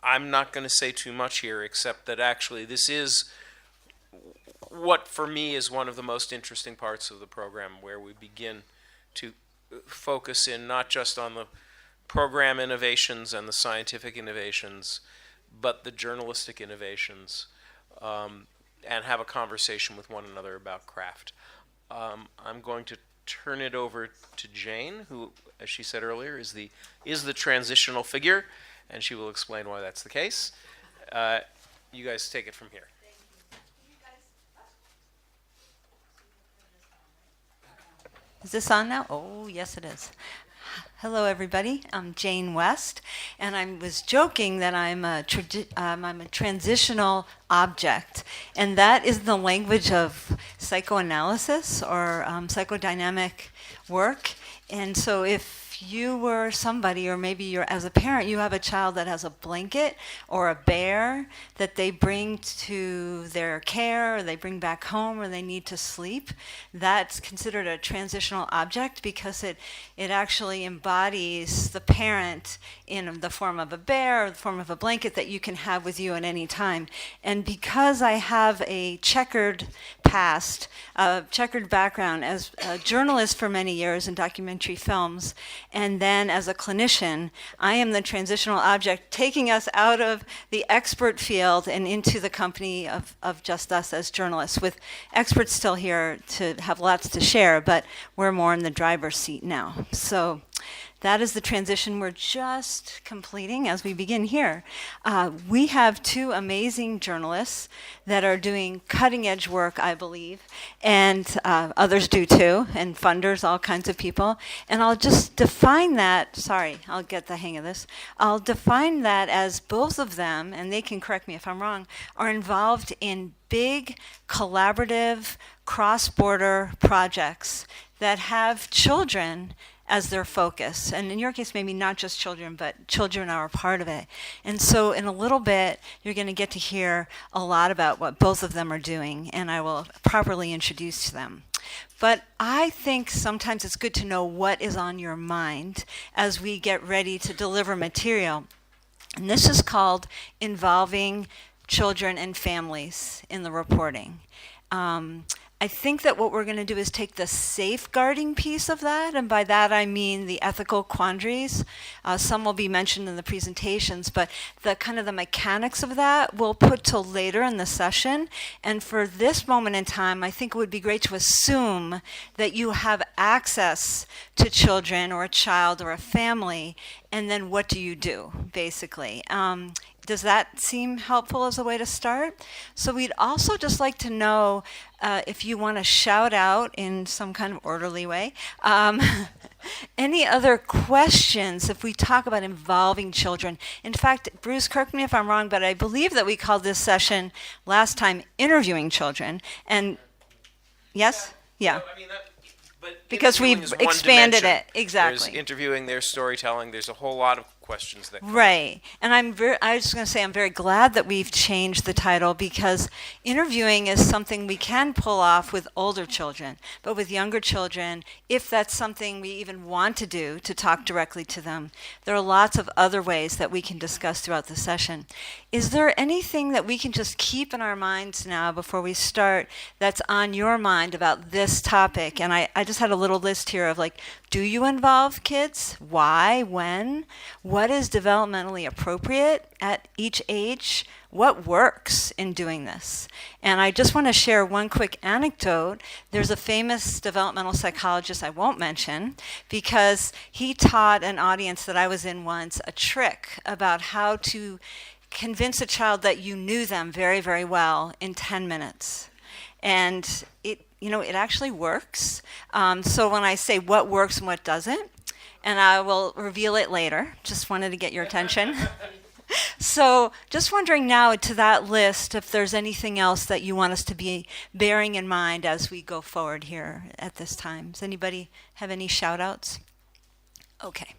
I'm not going to say too much here, except that actually this is what for me is one of the most interesting parts of the program, where we begin to focus in not just on the program innovations and the scientific innovations, but the journalistic innovations, and have a conversation with one another about craft. I'm going to turn it over to Jane, who, as she said earlier, is the transitional figure, and she will explain why that's the case. You guys take it from here. Is this on now? Oh, yes, it is. Hello, everybody. I'm Jane West, and I was joking that I'm a transitional object, and that is the language of psychoanalysis or psychodynamic work. And so if you were somebody, or maybe you're, as a parent, you have a child that has a blanket or a bear that they bring to their care, or they bring back home, or they need to sleep, that's considered a transitional object because it actually embodies the parent in the form of a bear or the form of a blanket that you can have with you at any time. And because I have a checkered past, a checkered background as a journalist for many years in documentary films, and then as a clinician, I am the transitional object taking us out of the expert field and into the company of just us as journalists, with experts still here to have lots to share, but we're more in the driver's seat now. So that is the transition we're just completing as we begin here. We have two amazing journalists that are doing cutting-edge work, I believe, and others do too, and funders, all kinds of people. And I'll just define that, sorry, I'll get the hang of this. I'll define that as both of them, and they can correct me if I'm wrong, are involved in big, collaborative, cross-border projects that have children as their focus. And in your case, maybe not just children, but children are a part of it. And so in a little bit, you're going to get to hear a lot about what both of them are doing, and I will properly introduce them. But I think sometimes it's good to know what is on your mind as we get ready to deliver material. And this is called Involving Children and Families in the Reporting. I think that what we're going to do is take the safeguarding piece of that, and by that I mean the ethical quandaries. Some will be mentioned in the presentations, but the kind of the mechanics of that we'll put till later in the session. And for this moment in time, I think it would be great to assume that you have access to children or a child or a family, and then what do you do, basically? Does that seem helpful as a way to start? So we'd also just like to know if you want to shout out in some kind of orderly way. Any other questions if we talk about involving children? In fact, Bruce, correct me if I'm wrong, but I believe that we called this session last time Interviewing Children. And yes? Yeah. I mean, but because we've expanded it. Exactly. There's interviewing, there's storytelling, there's a whole lot of questions that come. Right. And I was just going to say I'm very glad that we've changed the title, because interviewing is something we can pull off with older children, but with younger children, if that's something we even want to do, to talk directly to them, there are lots of other ways that we can discuss throughout the session. Is there anything that we can just keep in our minds now before we start that's on your mind about this topic? And I just had a little list here of, like, do you involve kids? Why? When? What is developmentally appropriate at each age? What works in doing this? And I just want to share one quick anecdote. There's a famous developmental psychologist I won't mention, because he taught an audience that I was in once a trick about how to convince a child that you knew them very, very well in 10 minutes. And it actually works. So when I say what works and what doesn't, and I will reveal it later, just wanted to get your attention. So just wondering now, to that list, if there's anything else that you want us to be bearing in mind as we go forward here at this time. Does anybody have any shout outs? Okay,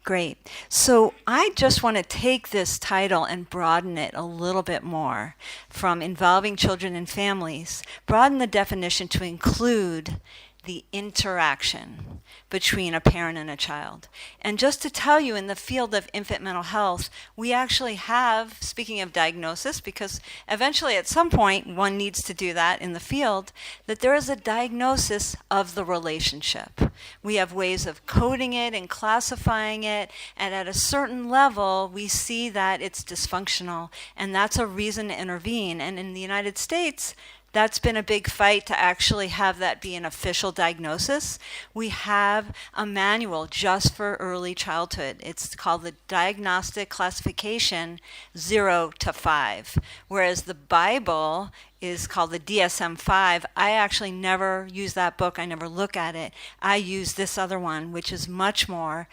great. So I just want to take this title and broaden it a little bit more from involving children and families, broaden the definition to include the interaction between a parent and a child. And just to tell you, in the field of infant mental health, we actually have, speaking of diagnosis, because eventually at some point one needs to do that in the field, that there is a diagnosis of the relationship. We have ways of coding it and classifying it, and at a certain level we see that it's dysfunctional, and that's a reason to intervene. And in the United States, that's been a big fight to actually have that be an official diagnosis. We have a manual just for early childhood. It's called the Diagnostic Classification 0 to 5, whereas the Bible is called the DSM-5. I actually never use that book. I never look at it. I use this other one, which is much more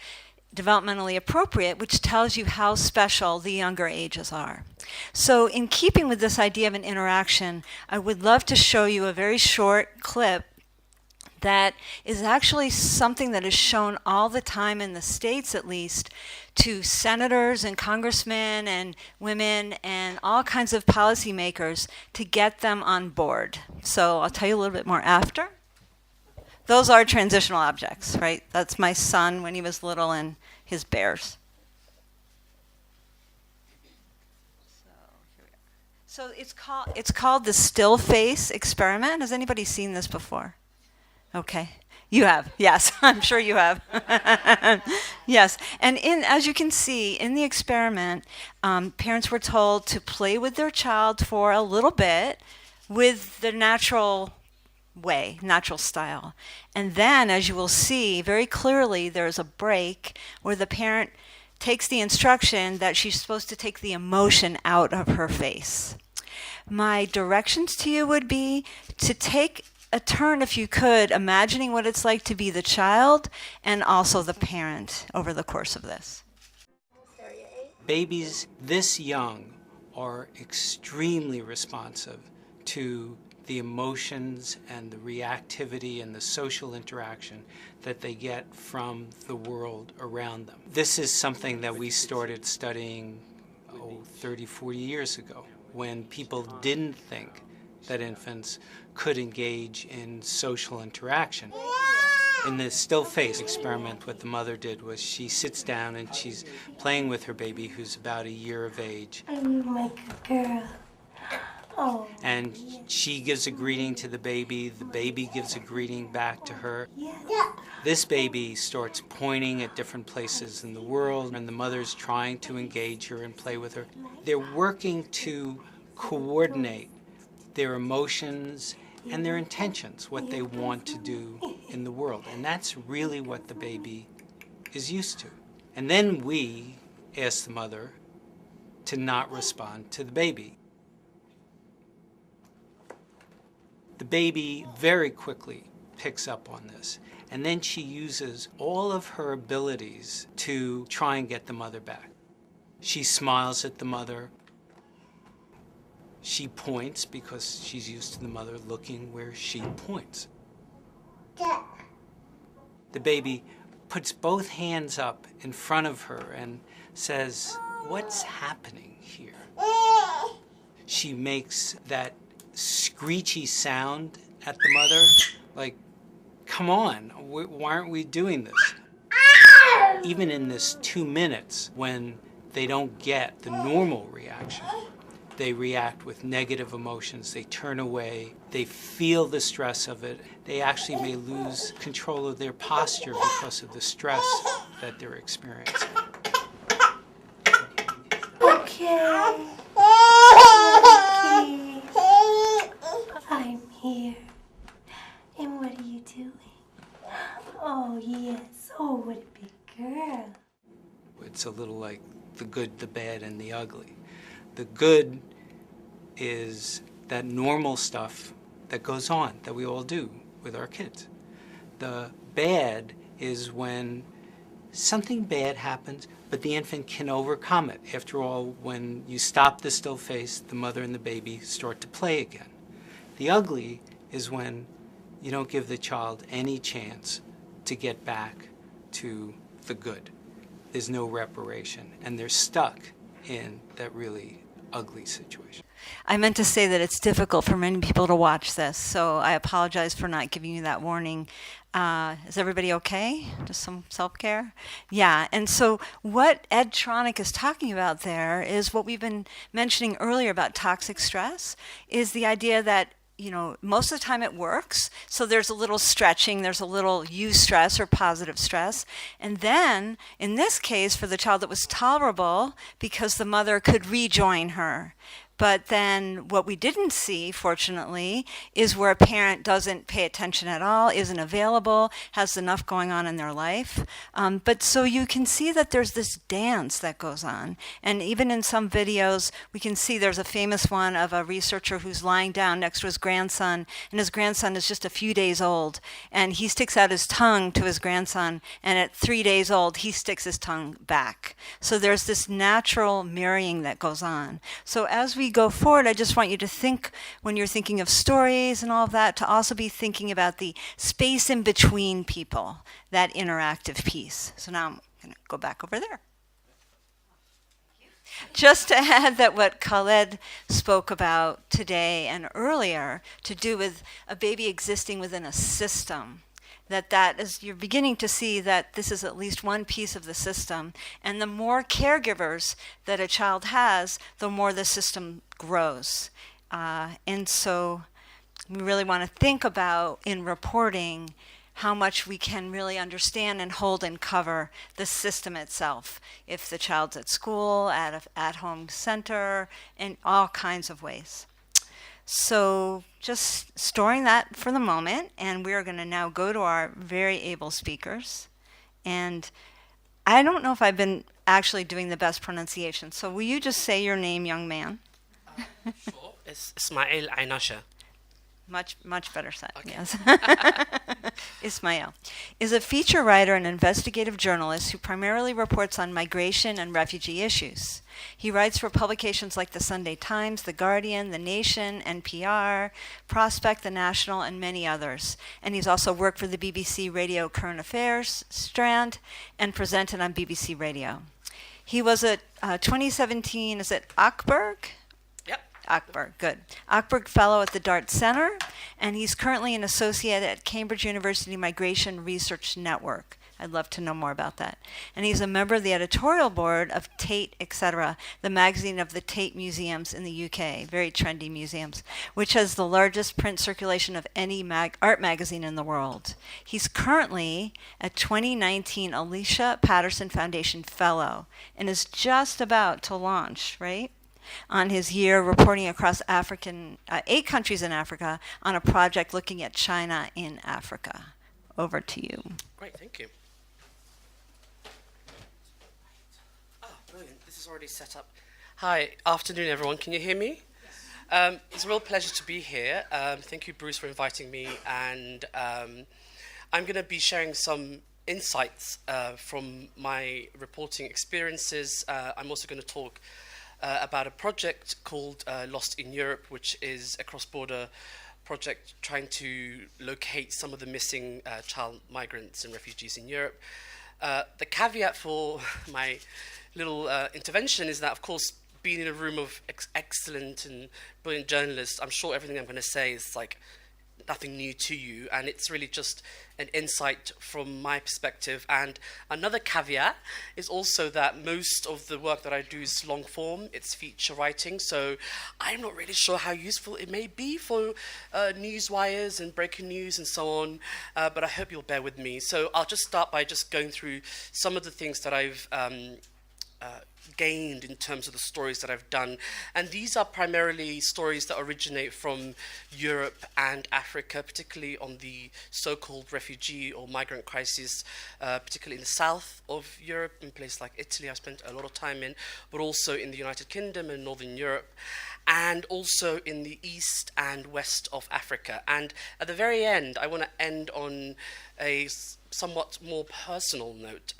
developmentally appropriate, which tells you how special the younger ages are. So in keeping with this idea of an interaction, I would love to show you a very short clip that is actually something that is shown all the time in the States, at least, to senators and congressmen and women and all kinds of policymakers to get them on board. So I'll tell you a little bit more after. Those are transitional objects, right? That's my son when he was little and his bears. So it's called the still face experiment. Has anybody seen this before? Okay. You have, yes, I'm sure you have. Yes, and as you can see, in the experiment, parents were told to play with their child for a little bit with the natural way, natural style. And then, as you will see very clearly, there's a break where the parent takes the instruction that she's supposed to take the emotion out of her face. My directions to you would be to take a turn, if you could, imagining what it's like to be the child and also the parent over the course of this. Babies this young are extremely responsive to the emotions and the reactivity and the social interaction that they get from the world around them. This is something that we started studying 30, 40 years ago, when people didn't think that infants could engage in social interaction. In the still face experiment, what the mother did was she sits down and she's playing with her baby who's about a year of age. I'm like a girl. Oh. And she gives a greeting to the baby gives a greeting back to her. Yeah. This baby starts pointing at different places in the world, and the mother's trying to engage her and play with her. They're working to coordinate their emotions and their intentions, what they want to do in the world. And that's really what the baby is used to. And then we ask the mother to not respond to the baby. The baby very quickly picks up on this, and then she uses all of her abilities to try and get the mother back. She smiles at the mother. She points because she's used to the mother looking where she points. The baby puts both hands up in front of her and says, "What's happening here?" She makes that screechy sound at the mother, like, "Come on, why aren't we doing this?" Even in this 2 minutes, when they don't get the normal reaction, they react with negative emotions, they turn away, they feel the stress of it, they actually may lose control of their posture because of the stress that they're experiencing. Okay. I'm here. And what are you doing? Oh, yes. Oh, what a big girl. It's a little like the good, the bad, and the ugly. The good is that normal stuff that goes on, that we all do with our kids. The bad is when something bad happens, but the infant can overcome it. After all, when you stop the still face, the mother and the baby start to play again. The ugly is when you don't give the child any chance to get back to the good. There's no reparation, and they're stuck in that really ugly situation. I meant to say that it's difficult for many people to watch this, so I apologize for not giving you that warning. Is everybody okay? Just some self-care? Yeah, and so what Ed Tronick is talking about there is what we've been mentioning earlier about toxic stress, is the idea that most of the time it works. So there's a little stretching, there's a little eustress or positive stress. And then, in this case, for the child, it was tolerable because the mother could rejoin her. But then what we didn't see, fortunately, is where a parent doesn't pay attention at all, isn't available, has enough going on in their life. But so you can see that there's this dance that goes on. And even in some videos, we can see there's a famous one of a researcher who's lying down next to his grandson, and his grandson is just a few days old. And he sticks out his tongue to his grandson, and at 3 days old, he sticks his tongue back. So there's this natural marrying that goes on. So as we go forward, I just want you to think, when you're thinking of stories and all of that, to also be thinking about the space in between people, that interactive piece. So now I'm going to go back over there. Just to add that what Khaled spoke about today and earlier, to do with a baby existing within a system, that is, you're beginning to see that this is at least one piece of the system. And the more caregivers that a child has, the more the system grows. And so we really want to think about, in reporting, how much we can really understand and hold and cover the system itself. If the child's at school, at an at-home center, in all kinds of ways. So just storing that for the moment, and we are going to now go to our very able speakers. And I don't know if I've been actually doing the best pronunciation, so will you just say your name, young man? Sure. It's Ismail Einashe. Much better said, Okay. yes. Ismail is a feature writer and investigative journalist who primarily reports on migration and refugee issues. He writes for publications like the Sunday Times, The Guardian, The Nation, NPR, Prospect, The National, and many others. And he's also worked for the BBC Radio Current Affairs strand and presented on BBC Radio. He was at 2017, is it Akberg? Akberg, good. Akberg Fellow at the Dart Center, and he's currently an associate at Cambridge University Migration Research Network. I'd love to know more about that. And he's a member of the editorial board of Tate, etc., the magazine of the Tate Museums in the UK, very trendy museums, which has the largest print circulation of any art magazine in the world. He's currently a 2019 Alicia Patterson Foundation Fellow and is just about to launch, right, on his year reporting across 8 countries in Africa on a project looking at China in Africa. Over to you. Great, thank you. Oh, brilliant. This is already set up. Hi, afternoon, everyone. Can you hear me? Yes. It's a real pleasure to be here. Thank you, Bruce, for inviting me. And I'm going to be sharing some insights from my reporting experiences. I'm also going to talk about a project called Lost in Europe, which is a cross-border project trying to locate some of the missing child migrants and refugees in Europe. The caveat for my little intervention is that, of course, being in a room of excellent and brilliant journalists, I'm sure everything I'm going to say is like nothing new to you, and it's really just an insight from my perspective. And another caveat is also that most of the work that I do is long form, it's feature writing, so I'm not really sure how useful it may be for news wires and breaking news and so on, but I hope you'll bear with me. So I'll just start by just going through some of the things that I've gained in terms of the stories that I've done. And these are primarily stories that originate from Europe and Africa, particularly on the so-called refugee or migrant crisis, particularly in the south of Europe, in places like Italy I spent a lot of time in, but also in the United Kingdom and Northern Europe, and also in the east and west of Africa. And at the very end, I want to end on a somewhat more personal note.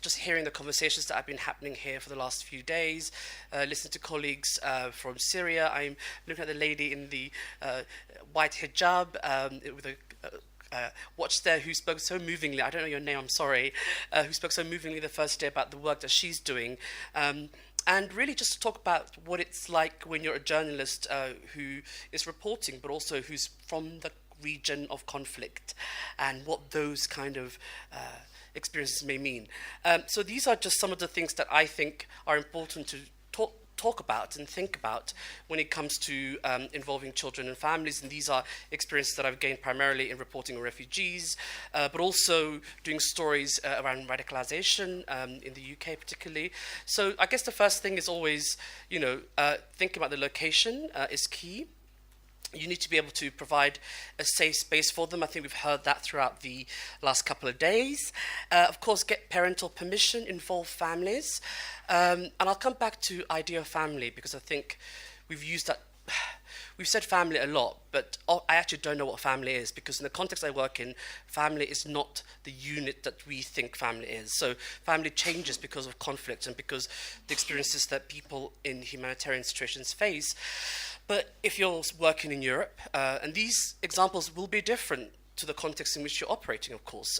Just hearing the conversations that have been happening here for the last few days, listening to colleagues from Syria. I'm looking at the lady in the white hijab with a watch there who spoke so movingly, I don't know your name, I'm sorry, who spoke so movingly the first day about the work that she's doing. and really just to talk about what it's like when you're a journalist who is reporting, but also who's from the region of conflict, and what those kind of experiences may mean. So these are just some of the things that I think are important to talk about and think about when it comes to involving children and families. And these are experiences that I've gained primarily in reporting on refugees, but also doing stories around radicalization in the UK particularly. So I guess the first thing is always, thinking about the location is key. You need to be able to provide a safe space for them. I think we've heard that throughout the last couple of days. Of course, get parental permission, involve families. And I'll come back to idea of family, because I think we've used that. We've said family a lot, but I actually don't know what family is, because in the context I work in, family is not the unit that we think family is. So family changes because of conflict and because the experiences that people in humanitarian situations face. But if you're working in Europe, and these examples will be different to the context in which you're operating, of course,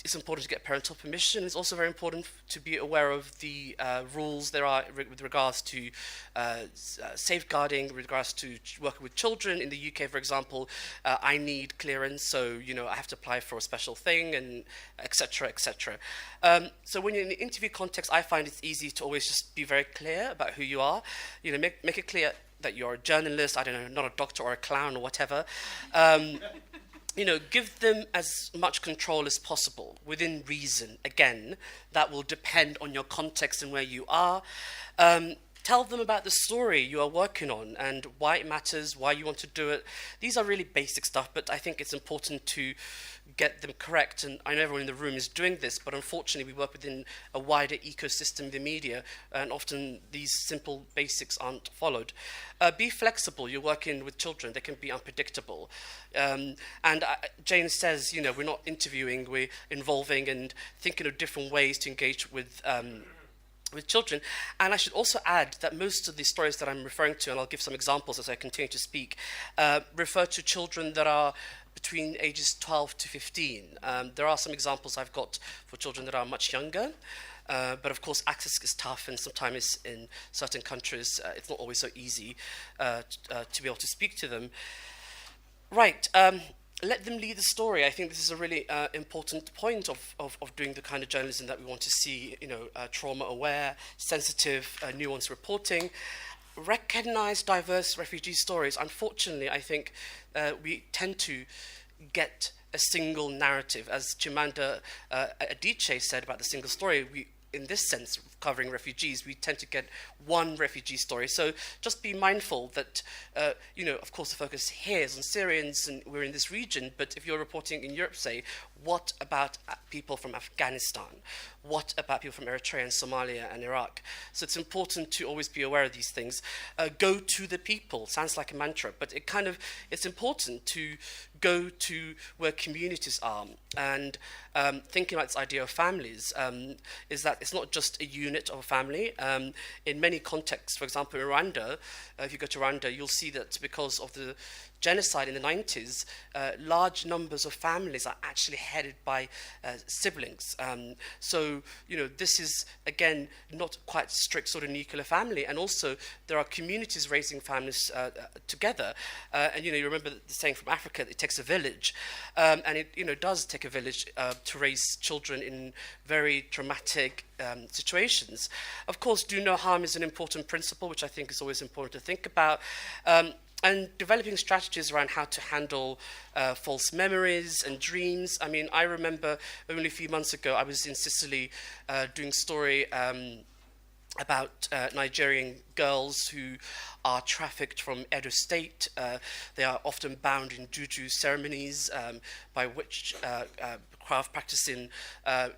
it's important to get parental permission. It's also very important to be aware of the rules there are with regards to safeguarding, with regards to working with children. In the UK, for example, I need clearance, so I have to apply for a special thing, and etc., etc. So when you're in the interview context, I find it's easy to always just be very clear about who you are. Make it clear that you're a journalist, I don't know, not a doctor or a clown or whatever. Give them as much control as possible within reason. Again, that will depend on your context and where you are. Tell them about the story you are working on and why it matters, why you want to do it. These are really basic stuff, but I think it's important to get them correct. And I know everyone in the room is doing this, but unfortunately we work within a wider ecosystem, the media, and often these simple basics aren't followed. Be flexible. You're working with children. They can be unpredictable. Jane says, we're not interviewing, we're involving and thinking of different ways to engage with children. And I should also add that most of the stories that I'm referring to, and I'll give some examples as I continue to speak, refer to children that are between ages 12 to 15. There are some examples I've got for children that are much younger, but of course access is tough, and sometimes in certain countries it's not always so easy to be able to speak to them. Right. Let them lead the story. I think this is a really important point of doing the kind of journalism that we want to see, trauma-aware, sensitive, nuanced reporting. Recognize diverse refugee stories. Unfortunately, I think we tend to get a single narrative. As Chimamanda Adichie said about the single story, in this sense, covering refugees, we tend to get one refugee story. So just be mindful that, of course, the focus here is on Syrians and we're in this region, but if you're reporting in Europe, say, what about people from Afghanistan? What about people from Eritrea and Somalia and Iraq? So it's important to always be aware of these things. Go to the people. Sounds like a mantra, but it's important to go to where communities are. And thinking about this idea of families is that it's not just a unit of a family. In many contexts, for example, in Rwanda, if you go to Rwanda, you'll see that because of the genocide in the 90s, large numbers of families are actually headed by siblings. So, this is, again, not quite strict sort of nuclear family. And also, there are communities raising families together. And, you remember the saying from Africa, it takes a village. And it, does take a village to raise children in very traumatic situations. Of course, do no harm is an important principle, which I think is always important to think about. And developing strategies around how to handle false memories and dreams. I mean, I remember only a few months ago, I was in Sicily doing a story about Nigerian girls who are trafficked from Edo State. They are often bound in juju ceremonies by witchcraft practicing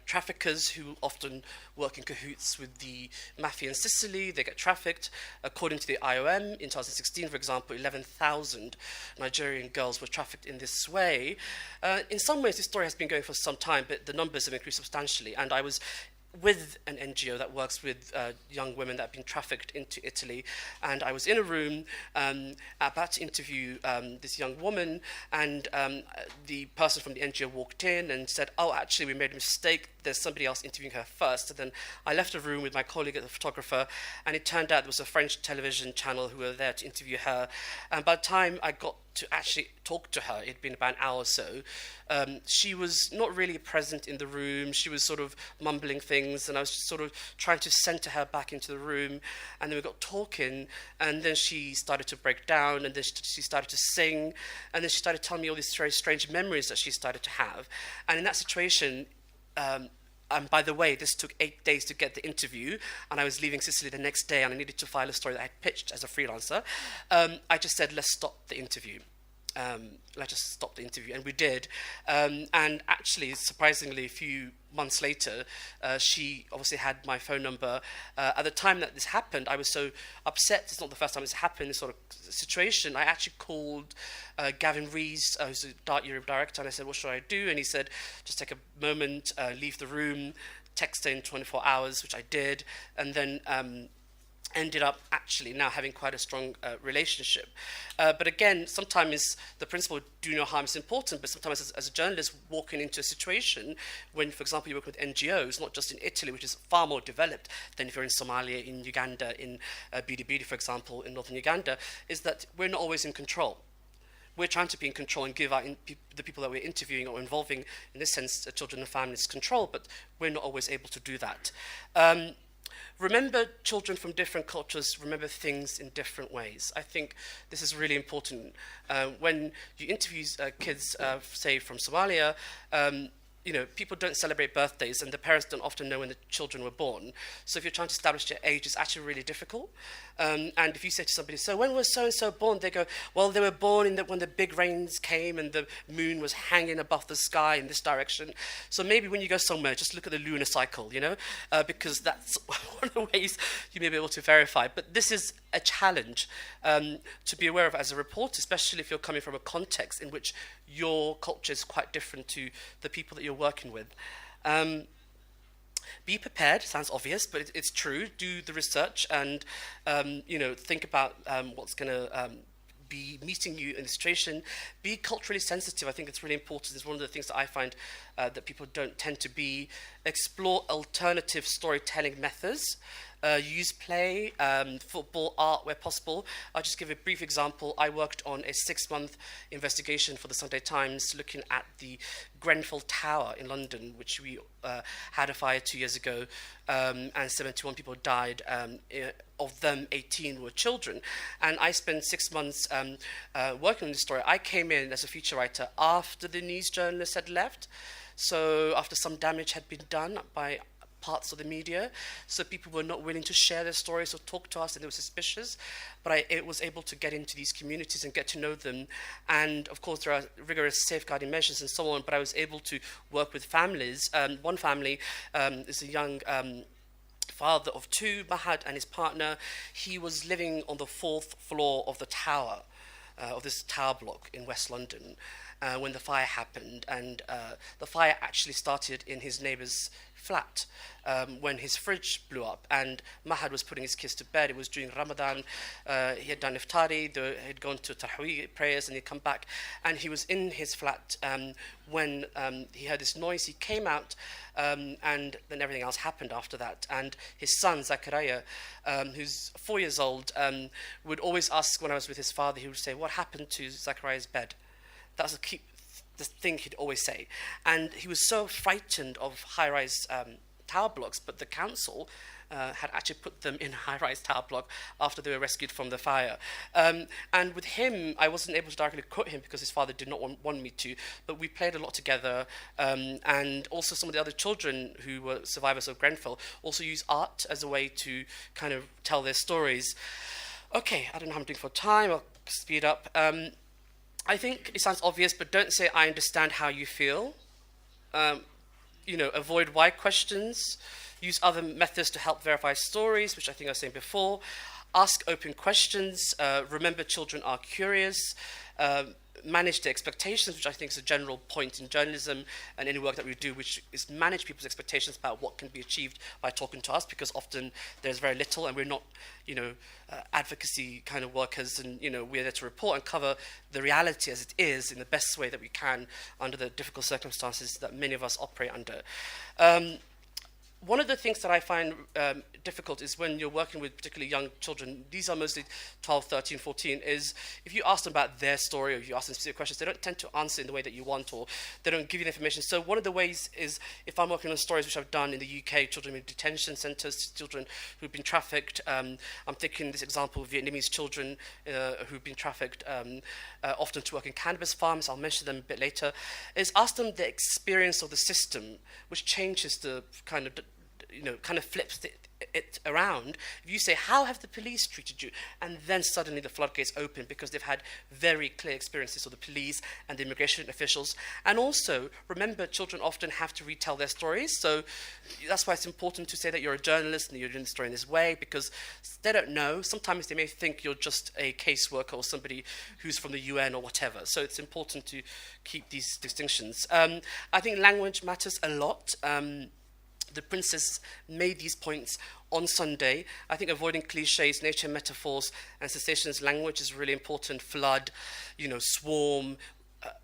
traffickers who often work in cahoots with the mafia in Sicily. They get trafficked. According to the IOM, in 2016, for example, 11,000 Nigerian girls were trafficked in this way. In some ways, this story has been going for some time, but the numbers have increased substantially. And I was with an NGO that works with young women that have been trafficked into Italy. And I was in a room about to interview this young woman, and the person from the NGO walked in and said, "Oh, actually, we made a mistake. There's somebody else interviewing her first." And then I left the room with my colleague, the photographer, and it turned out there was a French television channel who were there to interview her. And by the time I got to actually talk to her, it'd been about an hour or so, she was not really present in the room. She was sort of mumbling things, and I was just sort of trying to center her back into the room. And then we got talking, and then she started to break down, and then she started to sing, and then she started telling me all these very strange memories that she started to have. And in that situation, and by the way, this took 8 days to get the interview, and I was leaving Sicily the next day, and I needed to file a story that I had pitched as a freelancer. I just said, let's stop the interview. Let's just stop the interview, and we did. And actually, surprisingly, a few months later, she obviously had my phone number. At the time that this happened, I was so upset. It's not the first time this happened, this sort of situation. I actually called Gavin Rees, who's the Dart Europe director, and I said, what should I do? And he said, just take a moment, leave the room, text her in 24 hours, which I did, and then ended up actually now having quite a strong relationship. But again, sometimes the principle do no harm is important, but sometimes as a journalist walking into a situation when, for example, you work with NGOs, not just in Italy, which is far more developed than if you're in Somalia, in Uganda, in Bidi, for example, in northern Uganda, is that we're not always in control. We're trying to be in control and give the people that we're interviewing or involving, in this sense, children and families, control, but we're not always able to do that. Remember children from different cultures, remember things in different ways. I think this is really important. When you interview kids, say, from Somalia, people don't celebrate birthdays, and the parents don't often know when the children were born. So if you're trying to establish their age, it's actually really difficult. And if you say to somebody, so when was so-and-so born? They go, well, they were born when the big rains came and the moon was hanging above the sky in this direction. So maybe when you go somewhere, just look at the lunar cycle, because that's one of the ways you may be able to verify. But this is a challenge to be aware of as a reporter, especially if you're coming from a context in which your culture is quite different to the people that you're working with. Be prepared. Sounds obvious, but it's true. Do the research and think about what's going to be meeting you in the situation. Be culturally sensitive. I think it's really important. It's one of the things that I find that people don't tend to be. Explore alternative storytelling methods. Use play, football, art where possible. I'll just give a brief example. I worked on a 6-month investigation for the Sunday Times looking at the Grenfell Tower in London, which we had a fire 2 years ago, and 71 people died. Of them, 18 were children. And I spent 6 months working on this story. I came in as a feature writer after the news journalists had left, so after some damage had been done by parts of the media, so people were not willing to share their stories or talk to us, and they were suspicious. But I was able to get into these communities and get to know them, and of course there are rigorous safeguarding measures and so on, but I was able to work with families. One family is a young father of 2, Mahad, and his partner. He was living on the 4th floor of the tower, of this tower block in West London, when the fire happened, and the fire actually started in his neighbour's flat when his fridge blew up, and Mahad was putting his kids to bed. It was during Ramadan. He had done iftari, he had gone to Tahwi prayers, and he'd come back, and he was in his flat when he heard this noise. He came out, and then everything else happened after that. And his son, Zakaria, who's 4 years old, would always ask when I was with his father, he would say, what happened to Zakaria's bed? That was the thing he'd always say. And he was so frightened of high-rise tower blocks, but the council had actually put them in a high-rise tower block after they were rescued from the fire. And with him, I wasn't able to directly quote him because his father did not want me to, but we played a lot together. And also some of the other children who were survivors of Grenfell also use art as a way to kind of tell their stories. Okay, I don't know how I'm doing for time. I'll speed up. I think it sounds obvious, but don't say, I understand how you feel. Avoid why questions. Use other methods to help verify stories, which I think I was saying before. ask open questions, remember children are curious, manage their expectations, which I think is a general point in journalism and any work that we do, which is manage people's expectations about what can be achieved by talking to us, because often there's very little, and we're not, advocacy kind of workers, and we're there to report and cover the reality as it is in the best way that we can under the difficult circumstances that many of us operate under. One of the things that I find difficult is when you're working with particularly young children, these are mostly 12, 13, 14, is if you ask them about their story or if you ask them specific questions, they don't tend to answer in the way that you want, or they don't give you the information. So one of the ways is, if I'm working on stories which I've done in the UK, children in detention centres, children who've been trafficked, I'm thinking this example of Vietnamese children who've been trafficked, often to work in cannabis farms, I'll mention them a bit later, is ask them the experience of the system, which changes the kind of flips it around. If you say, how have the police treated you? And then suddenly the floodgates open because they've had very clear experiences of the police and the immigration officials. And also, remember, children often have to retell their stories. So that's why it's important to say that you're a journalist and you're doing the story in this way, because they don't know. Sometimes they may think you're just a caseworker or somebody who's from the UN or whatever. So it's important to keep these distinctions. I think language matters a lot. The princess made these points on Sunday. I think avoiding cliches, nature metaphors, and sensations language is really important. Flood, swarm,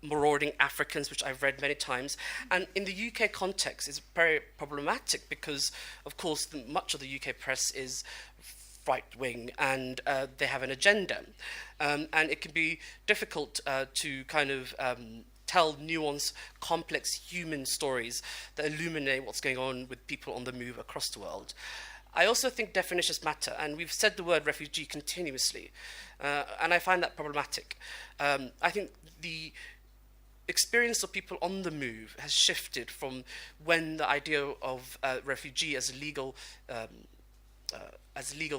marauding Africans, which I've read many times. And in the UK context, it's very problematic because, of course, much of the UK press is right-wing and they have an agenda. And it can be difficult to kind of tell nuanced, complex human stories that illuminate what's going on with people on the move across the world. I also think definitions matter, and we've said the word refugee continuously, and I find that problematic. I think the experience of people on the move has shifted from when the idea of refugee as a legal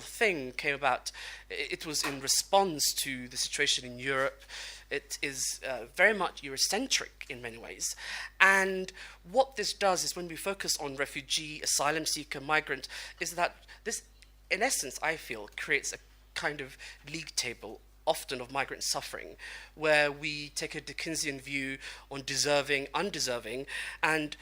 thing came about. It was in response to the situation in Europe. It is very much Eurocentric in many ways. And what this does is when we focus on refugee, asylum seeker, migrant, is that this, in essence, I feel, creates a kind of league table often of migrant suffering, where we take a Dickensian view on deserving, undeserving, and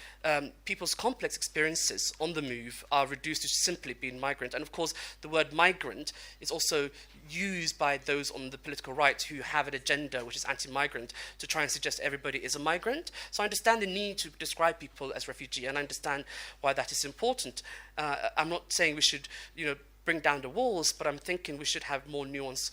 people's complex experiences on the move are reduced to simply being migrant. And of course, the word migrant is also used by those on the political right who have an agenda which is anti-migrant to try and suggest everybody is a migrant. So I understand the need to describe people as refugee, and I understand why that is important. I'm not saying we should, bring down the walls, but I'm thinking we should have more nuanced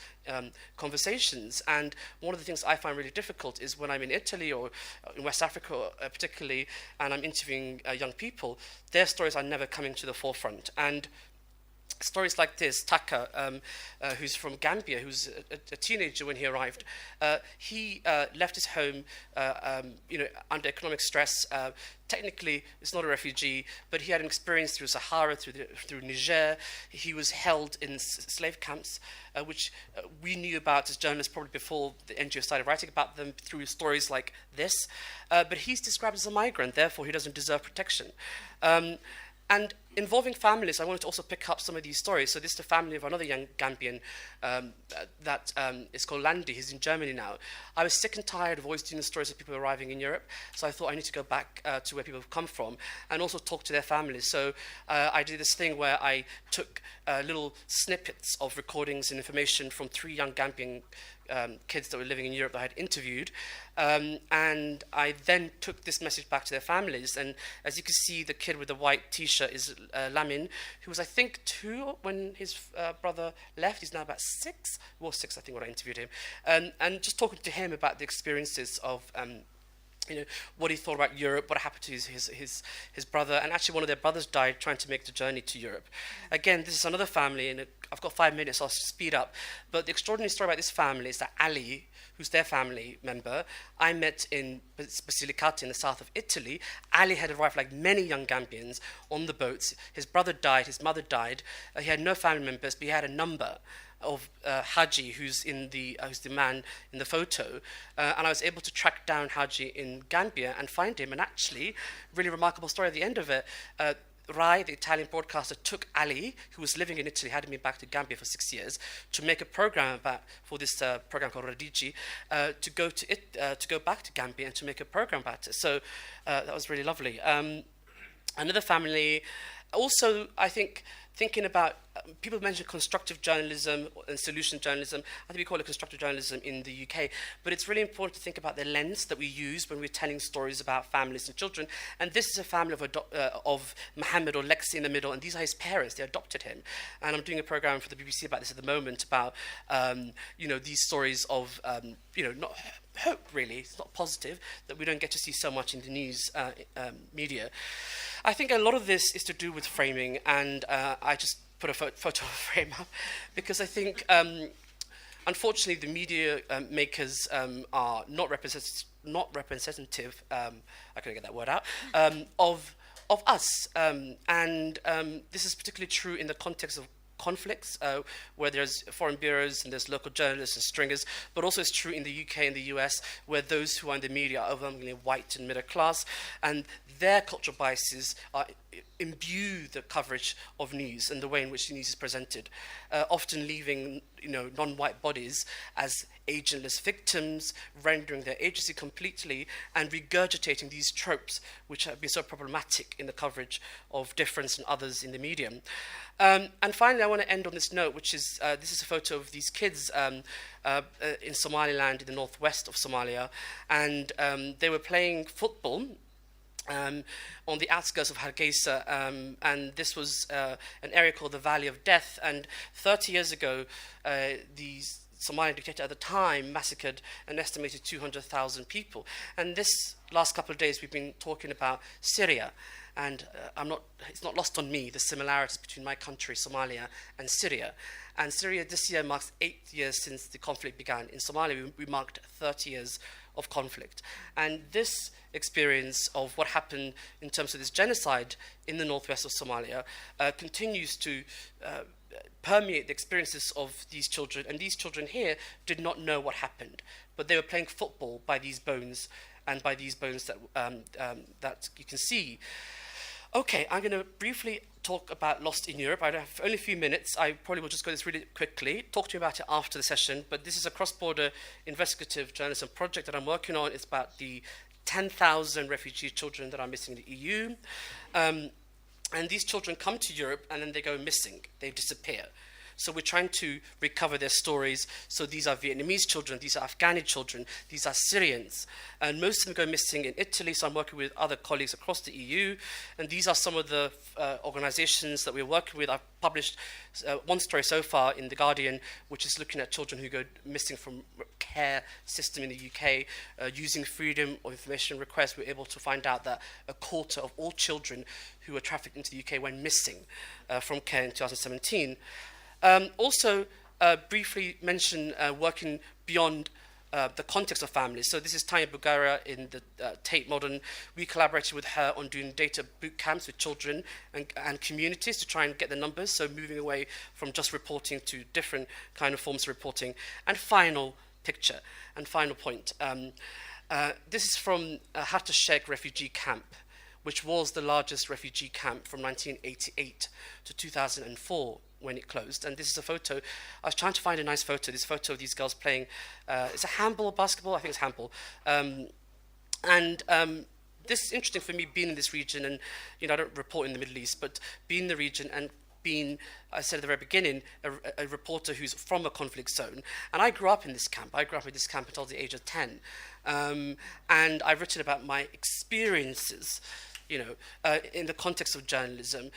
conversations. And one of the things I find really difficult is when I'm in Italy or in West Africa particularly, and I'm interviewing young people, their stories are never coming to the forefront. And stories like this, Taka, who's from Gambia, who's a teenager when he arrived, he left his home, under economic stress. Technically, it's not a refugee, but he had an experience through Sahara, through Niger. He was held in slave camps, which we knew about as journalists probably before the NGO started writing about them through stories like this. But he's described as a migrant, therefore he doesn't deserve protection. And involving families, I wanted to also pick up some of these stories. So this is the family of another young Gambian that is called Landy. He's in Germany now. I was sick and tired of always doing the stories of people arriving in Europe, so I thought I need to go back to where people have come from and also talk to their families. So I did this thing where I took little snippets of recordings and information from 3 young Gambian kids that were living in Europe that I had interviewed, and I then took this message back to their families. And as you can see, the kid with the white t-shirt is Lamin, who was I think 2 when his brother left. He's now about 6, well 6 I think when I interviewed him, and just talking to him about the experiences of what he thought about Europe, what happened to his brother, and actually one of their brothers died trying to make the journey to Europe. Again, this is another family, and I've got 5 minutes, so I'll speed up. But the extraordinary story about this family is that Ali, who's their family member, I met in Basilicata in the south of Italy. Ali had arrived like many young Gambians on the boats. His brother died, his mother died. He had no family members, but he had a number of Haji, who's the man in the photo, and I was able to track down Haji in Gambia and find him. And actually, really remarkable story at the end of it. Rai, the Italian broadcaster, took Ali, who was living in Italy, hadn't been back to Gambia for 6 years, to make a program for this program called Radici, to go back to Gambia and to make a program about it. So that was really lovely. Another family, also, I think, thinking about, people mention constructive journalism and solution journalism. I think we call it constructive journalism in the UK, but it's really important to think about the lens that we use when we're telling stories about families and children. And this is a family of Mohammed, or Lexi in the middle, and these are his parents. They adopted him. And I'm doing a program for the BBC about this at the moment, about these stories of not hope, really. It's not positive, that we don't get to see so much in the news media. I think a lot of this is to do with framing, and I just put a photo frame up because I think, unfortunately, the media makers are not representative. I couldn't get that word out, of us, and this is particularly true in the context of conflicts, where there's foreign bureaus and there's local journalists and stringers, but also it's true in the UK and the US, where those who are in the media are overwhelmingly white and middle class, and their cultural biases imbue the coverage of news and the way in which the news is presented, often leaving non-white bodies as agentless victims, rendering their agency completely, and regurgitating these tropes which have been so problematic in the coverage of difference and others in the medium. And finally, I want to end on this note, which is, this is a photo of these kids in Somaliland, in the northwest of Somalia, and they were playing football on the outskirts of Hargeisa, and this was an area called the Valley of Death. And 30 years ago, the Somalian dictator at the time massacred an estimated 200,000 people. And this last couple of days, we've been talking about Syria. And it's not lost on me, the similarities between my country, Somalia, and Syria. And Syria this year marks 8 years since the conflict began. In Somalia, we marked 30 years of conflict. And this experience of what happened in terms of this genocide in the northwest of Somalia continues to permeate the experiences of these children. And these children here did not know what happened, but they were playing football by these bones, and by these bones that you can see. Okay, I'm going to briefly talk about Lost in Europe. I have only a few minutes. I probably will just go this really quickly, talk to you about it after the session, but this is a cross-border investigative journalism project that I'm working on. It's about the 10,000 refugee children that are missing in the EU. And these children come to Europe and then they go missing. They disappear. So we're trying to recover their stories. So these are Vietnamese children, these are Afghani children, these are Syrians. And most of them go missing in Italy, so I'm working with other colleagues across the EU. And these are some of the organizations that we're working with. I've published one story so far in The Guardian, which is looking at children who go missing from care system in the UK. Using freedom of information requests, we're able to find out that a quarter of all children who were trafficked into the UK went missing from care in 2017. Also, briefly mention working beyond the context of families. So this is Tanya Bugara in the Tate Modern. We collaborated with her on doing data boot camps with children and communities to try and get the numbers, so moving away from just reporting to different kind of forms of reporting. And final picture, and final point. This is from Hatta Sheikh refugee camp, which was the largest refugee camp from 1988 to 2004 when it closed. And this is a photo. I was trying to find a nice photo. This photo of these girls playing, it's a handball or basketball? I think it's handball. This is interesting for me, being in this region, and I don't report in the Middle East, but being in the region and being, I said at the very beginning, a reporter who's from a conflict zone. And I grew up in this camp. I grew up in this camp until the age of 10. And I've written about my experiences, in the context of journalism,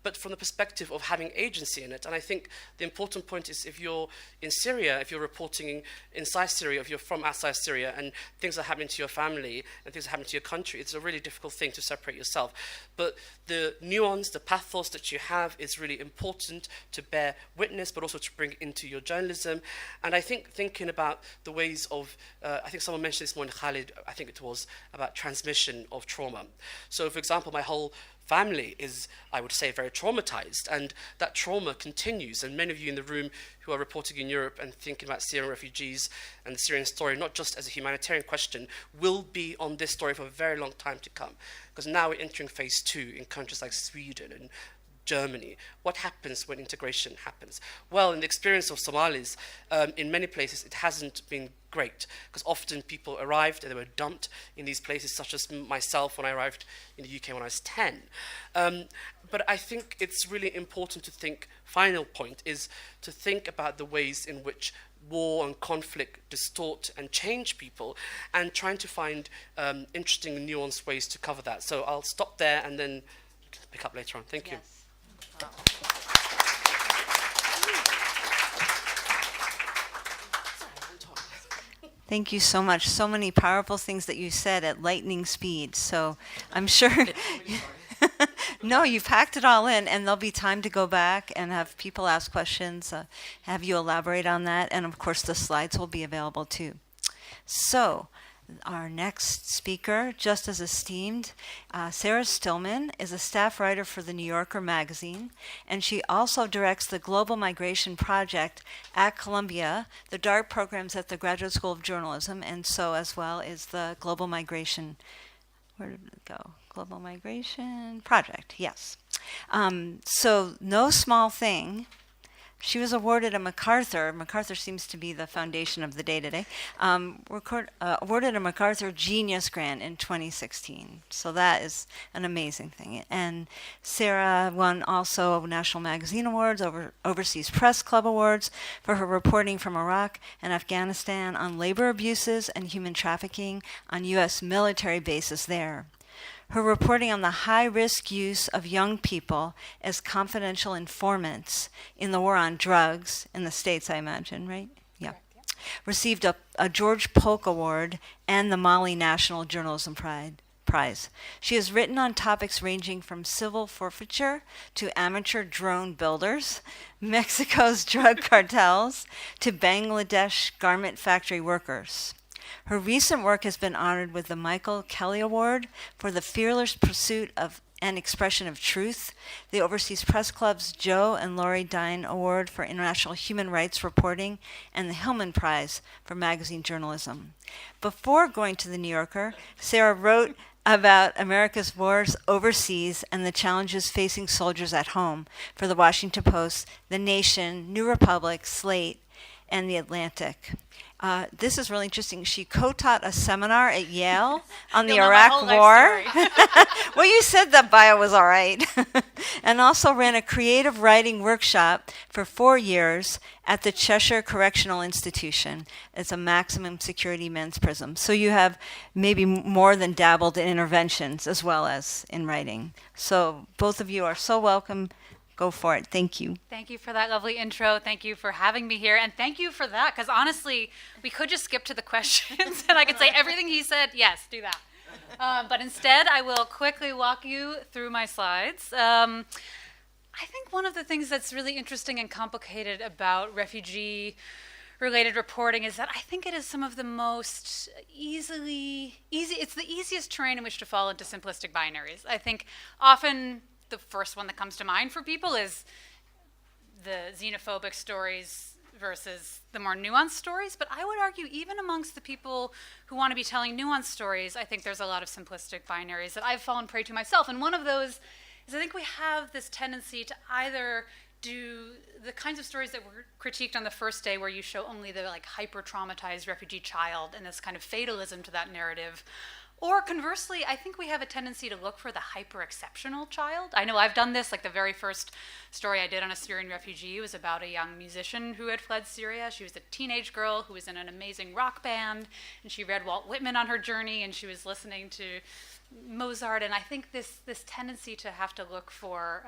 but from the perspective of having agency in it. And I think the important point is, if you're in Syria, if you're reporting inside Syria, if you're from outside Syria, and things are happening to your family and things are happening to your country, it's a really difficult thing to separate yourself. But the nuance, the pathos that you have is really important to bear witness, but also to bring into your journalism. And I think thinking about the ways of, I think someone mentioned this morning, Khalid, I think it was, about transmission of trauma. So, for example, my whole family is, I would say, very traumatized, and that trauma continues. And many of you in the room who are reporting in Europe and thinking about Syrian refugees and the Syrian story, not just as a humanitarian question, will be on this story for a very long time to come. Because now we're entering phase 2 in countries like Sweden and Germany. What happens when integration happens? Well, in the experience of Somalis, in many places it hasn't been great, because often people arrived and they were dumped in these places, such as myself when I arrived in the UK when I was 10. But I think it's really important to think, final point, is to think about the ways in which war and conflict distort and change people, and trying to find interesting and nuanced ways to cover that. So I'll stop there and then pick up later on. Thank you. Thank you so much. So many powerful things that you said at lightning speed. So I'm sure. No, you've packed it all in, and there'll be time to go back and have people ask questions, have you elaborate on that, and of course the slides will be available too. So our next speaker, just as esteemed, Sarah Stillman, is a staff writer for the New Yorker magazine, and she also directs the Global Migration Project at Columbia, the DART programs at the Graduate School of Journalism, and so as well is the Global Migration, where did it go? Global Migration Project, yes. So no small thing. She was awarded a MacArthur. MacArthur seems to be the foundation of the day today. Awarded a MacArthur Genius Grant in 2016. So that is an amazing thing. And Sarah won also National Magazine Awards, Overseas Press Club Awards for her reporting from Iraq and Afghanistan on labor abuses and human trafficking on U.S. military bases there. Her reporting on the high-risk use of young people as confidential informants in the war on drugs in the States, I imagine, right? Yeah. Correct, yeah. Received a George Polk Award and the Mali National Journalism Prize. She has written on topics ranging from civil forfeiture to amateur drone builders, Mexico's drug cartels, to Bangladesh garment factory workers. Her recent work has been honored with the Michael Kelly Award for the fearless pursuit of and expression of truth, the Overseas Press Club's Joe and Laurie Dine Award for international human rights reporting, and the Hillman Prize for magazine journalism. Before going to the New Yorker, Sarah wrote about America's wars overseas and the challenges facing soldiers at home for the Washington Post, The Nation, New Republic, Slate, and The Atlantic. This is really interesting. She co-taught a seminar at Yale on the Iraq War. Well, you said that bio was all right. And also ran a creative writing workshop for 4 years at the Cheshire Correctional Institution. It's a maximum security men's prison. So you have maybe more than dabbled in interventions as well as in writing. So both of you are so welcome. Go for it. Thank you. Thank you for that lovely intro. Thank you for having me here. And thank you for that, because honestly, we could just skip to the questions and I could say everything he said, yes, do that. But instead, I will quickly walk you through my slides. I think one of the things that's really interesting and complicated about refugee-related reporting is that I think it is some of the most it's the easiest terrain in which to fall into simplistic binaries. I think often the first one that comes to mind for people is the xenophobic stories versus the more nuanced stories. But I would argue even amongst the people who want to be telling nuanced stories, I think there's a lot of simplistic binaries that I've fallen prey to myself. And one of those is I think we have this tendency to either do the kinds of stories that were critiqued on the first day where you show only the like hyper-traumatized refugee child and this kind of fatalism to that narrative. Or conversely, I think we have a tendency to look for the hyper-exceptional child. I know I've done this, like the very first story I did on a Syrian refugee was about a young musician who had fled Syria. She was a teenage girl who was in an amazing rock band, and she read Walt Whitman on her journey, and she was listening to Mozart. And I think this tendency to have to look for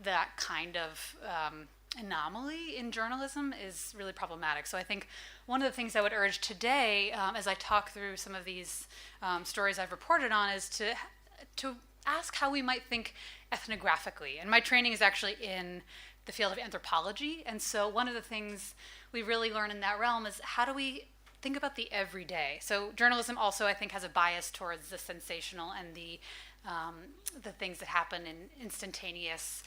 that kind of anomaly in journalism is really problematic. So I think one of the things I would urge today, as I talk through some of these stories I've reported on, is to ask how we might think ethnographically. And my training is actually in the field of anthropology. And so one of the things we really learn in that realm is how do we think about the everyday. So journalism also, I think, has a bias towards the sensational and the the things that happen in instantaneous,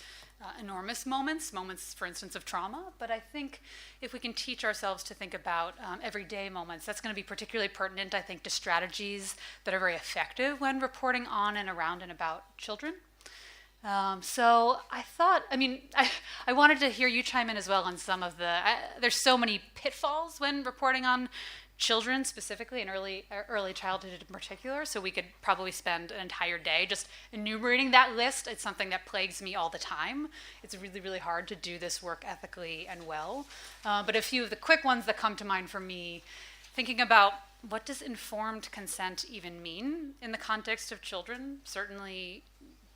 enormous moments, for instance, of trauma. But I think if we can teach ourselves to think about everyday moments, that's going to be particularly pertinent, I think, to strategies that are very effective when reporting on and around and about children. So I thought, I wanted to hear you chime in as well on some of there's so many pitfalls when reporting on children specifically and early childhood in particular, so we could probably spend an entire day just enumerating that list. It's something that plagues me all the time. It's really, really hard to do this work ethically and well. But a few of the quick ones that come to mind for me, thinking about what does informed consent even mean in the context of children, certainly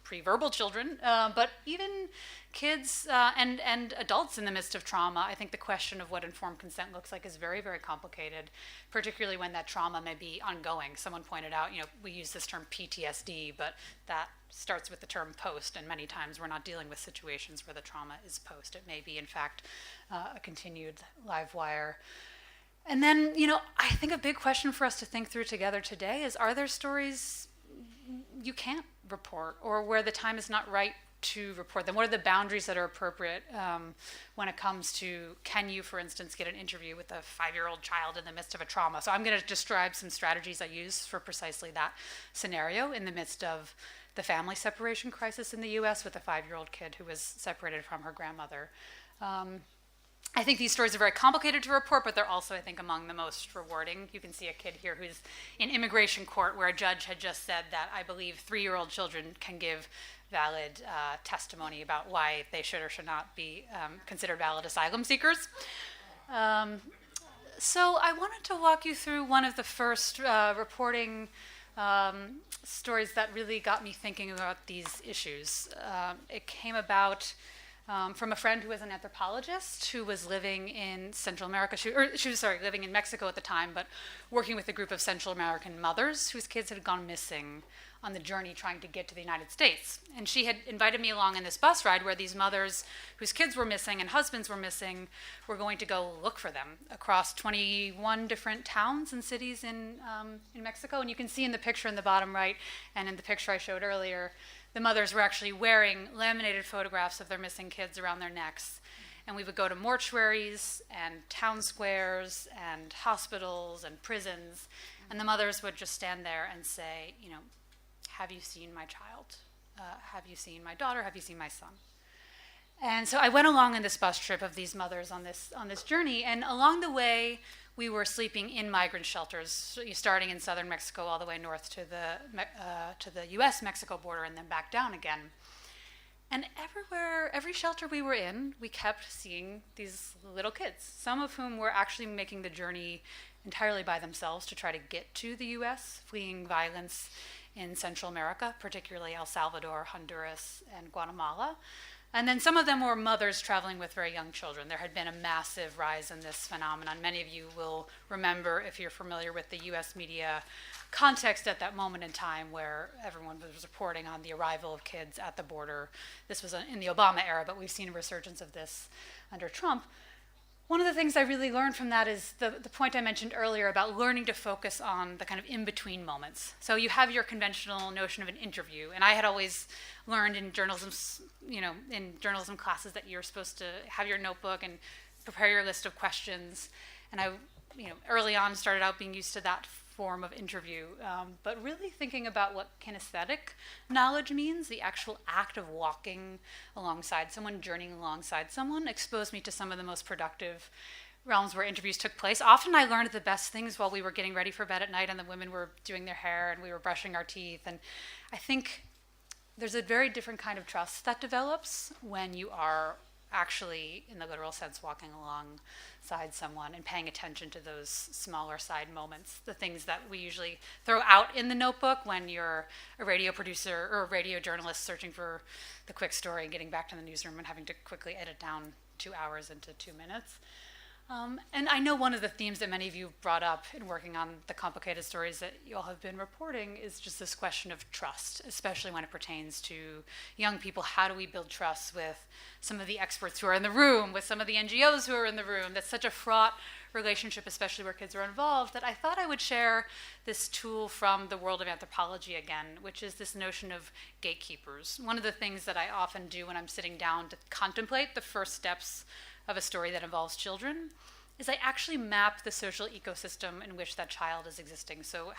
pre-verbal children, but even kids and adults in the midst of trauma. I think the question of what informed consent looks like is very, very complicated, particularly when that trauma may be ongoing. Someone pointed out, we use this term PTSD, but that starts with the term post, and many times we're not dealing with situations where the trauma is post. It may be, in fact, a continued live wire. And then, I think a big question for us to think through together today is, are there stories you can't report, or where the time is not right to report them? What are the boundaries that are appropriate when it comes to, can you, for instance, get an interview with a 5-year-old child in the midst of a trauma? So I'm going to describe some strategies I use for precisely that scenario in the midst of the family separation crisis in the US with a 5-year-old kid who was separated from her grandmother. I think these stories are very complicated to report, but they're also, I think, among the most rewarding. You can see a kid here who's in immigration court where a judge had just said that I believe 3-year-old children can give valid testimony about why they should or should not be considered valid asylum seekers. So I wanted to walk you through one of the first reporting stories that really got me thinking about these issues. It came about from a friend who was an anthropologist who was living in Central America. She was living in Mexico at the time, but working with a group of Central American mothers whose kids had gone missing on the journey trying to get to the United States. And she had invited me along in this bus ride where these mothers whose kids were missing and husbands were missing were going to go look for them across 21 different towns and cities in Mexico. And you can see in the picture in the bottom right and in the picture I showed earlier, the mothers were actually wearing laminated photographs of their missing kids around their necks. And we would go to mortuaries and town squares and hospitals and prisons. And the mothers would just stand there and say, have you seen my child? Have you seen my daughter? Have you seen my son? And so I went along on this bus trip of these mothers on this journey. And along the way, we were sleeping in migrant shelters, starting in southern Mexico all the way north to the U.S.-Mexico border and then back down again. And every shelter we were in, we kept seeing these little kids, some of whom were actually making the journey entirely by themselves to try to get to the U.S., fleeing violence in Central America, particularly El Salvador, Honduras, and Guatemala. And then some of them were mothers traveling with very young children. There had been a massive rise in this phenomenon. Many of you will remember, if you're familiar with the US media context at that moment in time where everyone was reporting on the arrival of kids at the border. This was in the Obama era, but we've seen a resurgence of this under Trump. One of the things I really learned from that is the point I mentioned earlier about learning to focus on the kind of in-between moments. So you have your conventional notion of an interview, and I had always learned in journalism, in journalism classes that you're supposed to have your notebook and prepare your list of questions. And I, early on started out being used to that form of interview, but really thinking about what kinesthetic knowledge means, the actual act of walking alongside someone, journeying alongside someone, exposed me to some of the most productive realms where interviews took place. Often I learned the best things while we were getting ready for bed at night and the women were doing their hair and we were brushing our teeth. And I think there's a very different kind of trust that develops when you are actually, in the literal sense, walking alongside someone and paying attention to those smaller side moments, the things that we usually throw out in the notebook when you're a radio producer or a radio journalist searching for the quick story and getting back to the newsroom and having to quickly edit down 2 hours into 2 minutes. And I know one of the themes that many of you brought up in working on the complicated stories that you all have been reporting is just this question of trust, especially when it pertains to young people. How do we build trust with some of the experts who are in the room, with some of the NGOs who are in the room? That's such a fraught relationship, especially where kids are involved, that I thought I would share this tool from the world of anthropology again, which is this notion of gatekeepers. One of the things that I often do when I'm sitting down to contemplate the first steps of a story that involves children is I actually map the social ecosystem in which that child is existing. So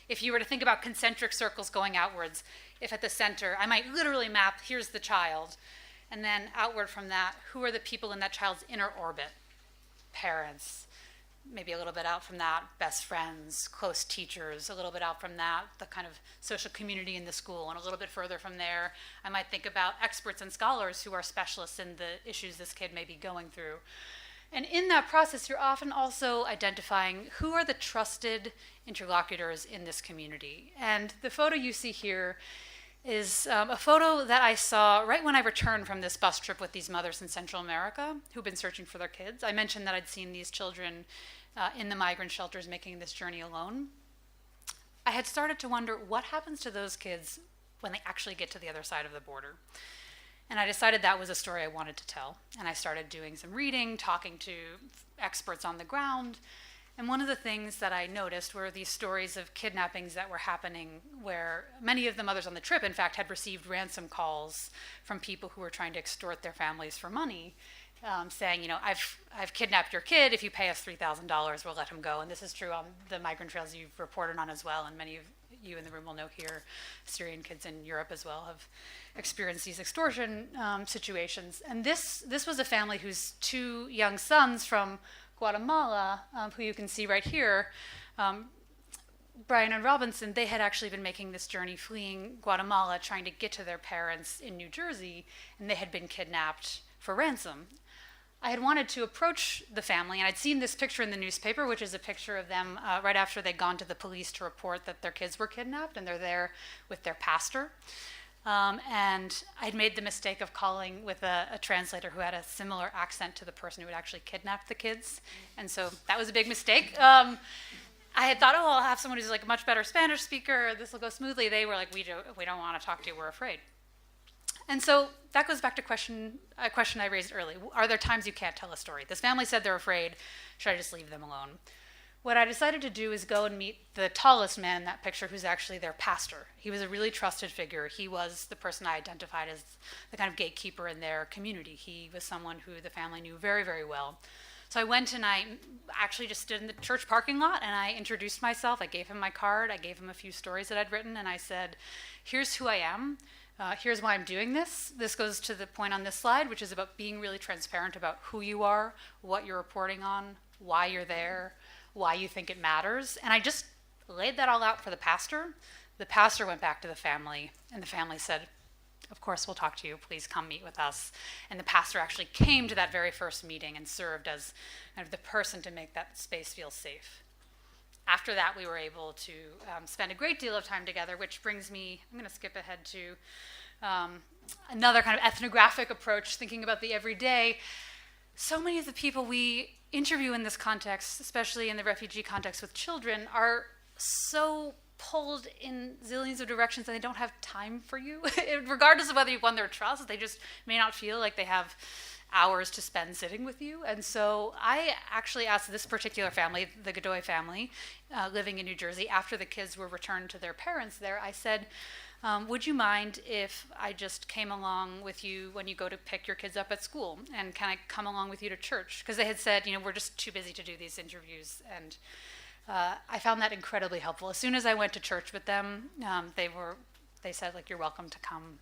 if you were to think about concentric circles going outwards, if at the center, I might literally map, here's the child, and then outward from that, who are the people in that child's inner orbit? Parents, maybe a little bit out from that, best friends, close teachers, a little bit out from that, the kind of social community in the school, and a little bit further from there, I might think about experts and scholars who are specialists in the issues this kid may be going through. And in that process, you're often also identifying who are the trusted interlocutors in this community. And the photo you see here is a photo that I saw right when I returned from this bus trip with these mothers in Central America who've been searching for their kids. I mentioned that I'd seen these children in the migrant shelters making this journey alone. I had started to wonder what happens to those kids when they actually get to the other side of the border. And I decided that was a story I wanted to tell. And I started doing some reading, talking to experts on the ground. And one of the things that I noticed were these stories of kidnappings that were happening where many of the mothers on the trip, in fact, had received ransom calls from people who were trying to extort their families for money, saying, I've kidnapped your kid. If you pay us $3,000, we'll let him go. And this is true on the migrant trails you've reported on as well. And many of you in the room will know here, Syrian kids in Europe as well have experienced these extortion situations. And this was a family whose two young sons from Guatemala, who you can see right here, Brian and Robinson, they had actually been making this journey fleeing Guatemala, trying to get to their parents in New Jersey, and they had been kidnapped for ransom. I had wanted to approach the family, and I'd seen this picture in the newspaper, which is a picture of them right after they'd gone to the police to report that their kids were kidnapped, and they're there with their pastor. And I'd made the mistake of calling with a translator who had a similar accent to the person who had actually kidnapped the kids. And so that was a big mistake. I had thought, I'll have someone who's like a much better Spanish speaker. This will go smoothly. They were like, we don't want to talk to you. We're afraid. And so that goes back to a question I raised early. Are there times you can't tell a story? This family said they're afraid. Should I just leave them alone? What I decided to do is go and meet the tallest man in that picture, who's actually their pastor. He was a really trusted figure. He was the person I identified as the kind of gatekeeper in their community. He was someone who the family knew very, very well. So I went and I actually just stood in the church parking lot and I introduced myself. I gave him my card. I gave him a few stories that I'd written, and I said, here's who I am. Here's why I'm doing this. This goes to the point on this slide, which is about being really transparent about who you are, what you're reporting on, why you're there, why you think it matters. And I just laid that all out for the pastor. The pastor went back to the family, and the family said, of course, we'll talk to you. Please come meet with us. And the pastor actually came to that very first meeting and served as kind of the person to make that space feel safe. After that, we were able to spend a great deal of time together, which brings me, I'm going to skip ahead to another kind of ethnographic approach, thinking about the everyday. So many of the people we interview in this context, especially in the refugee context with children, are so pulled in zillions of directions that they don't have time for you. Regardless of whether you've won their trust, they just may not feel like they have hours to spend sitting with you. And so I actually asked this particular family, the Godoy family, living in New Jersey, after the kids were returned to their parents there, I said, would you mind if I just came along with you when you go to pick your kids up at school? And can I come along with you to church? Because they had said, we're just too busy to do these interviews. And I found that incredibly helpful. As soon as I went to church with them, they said, you're welcome to come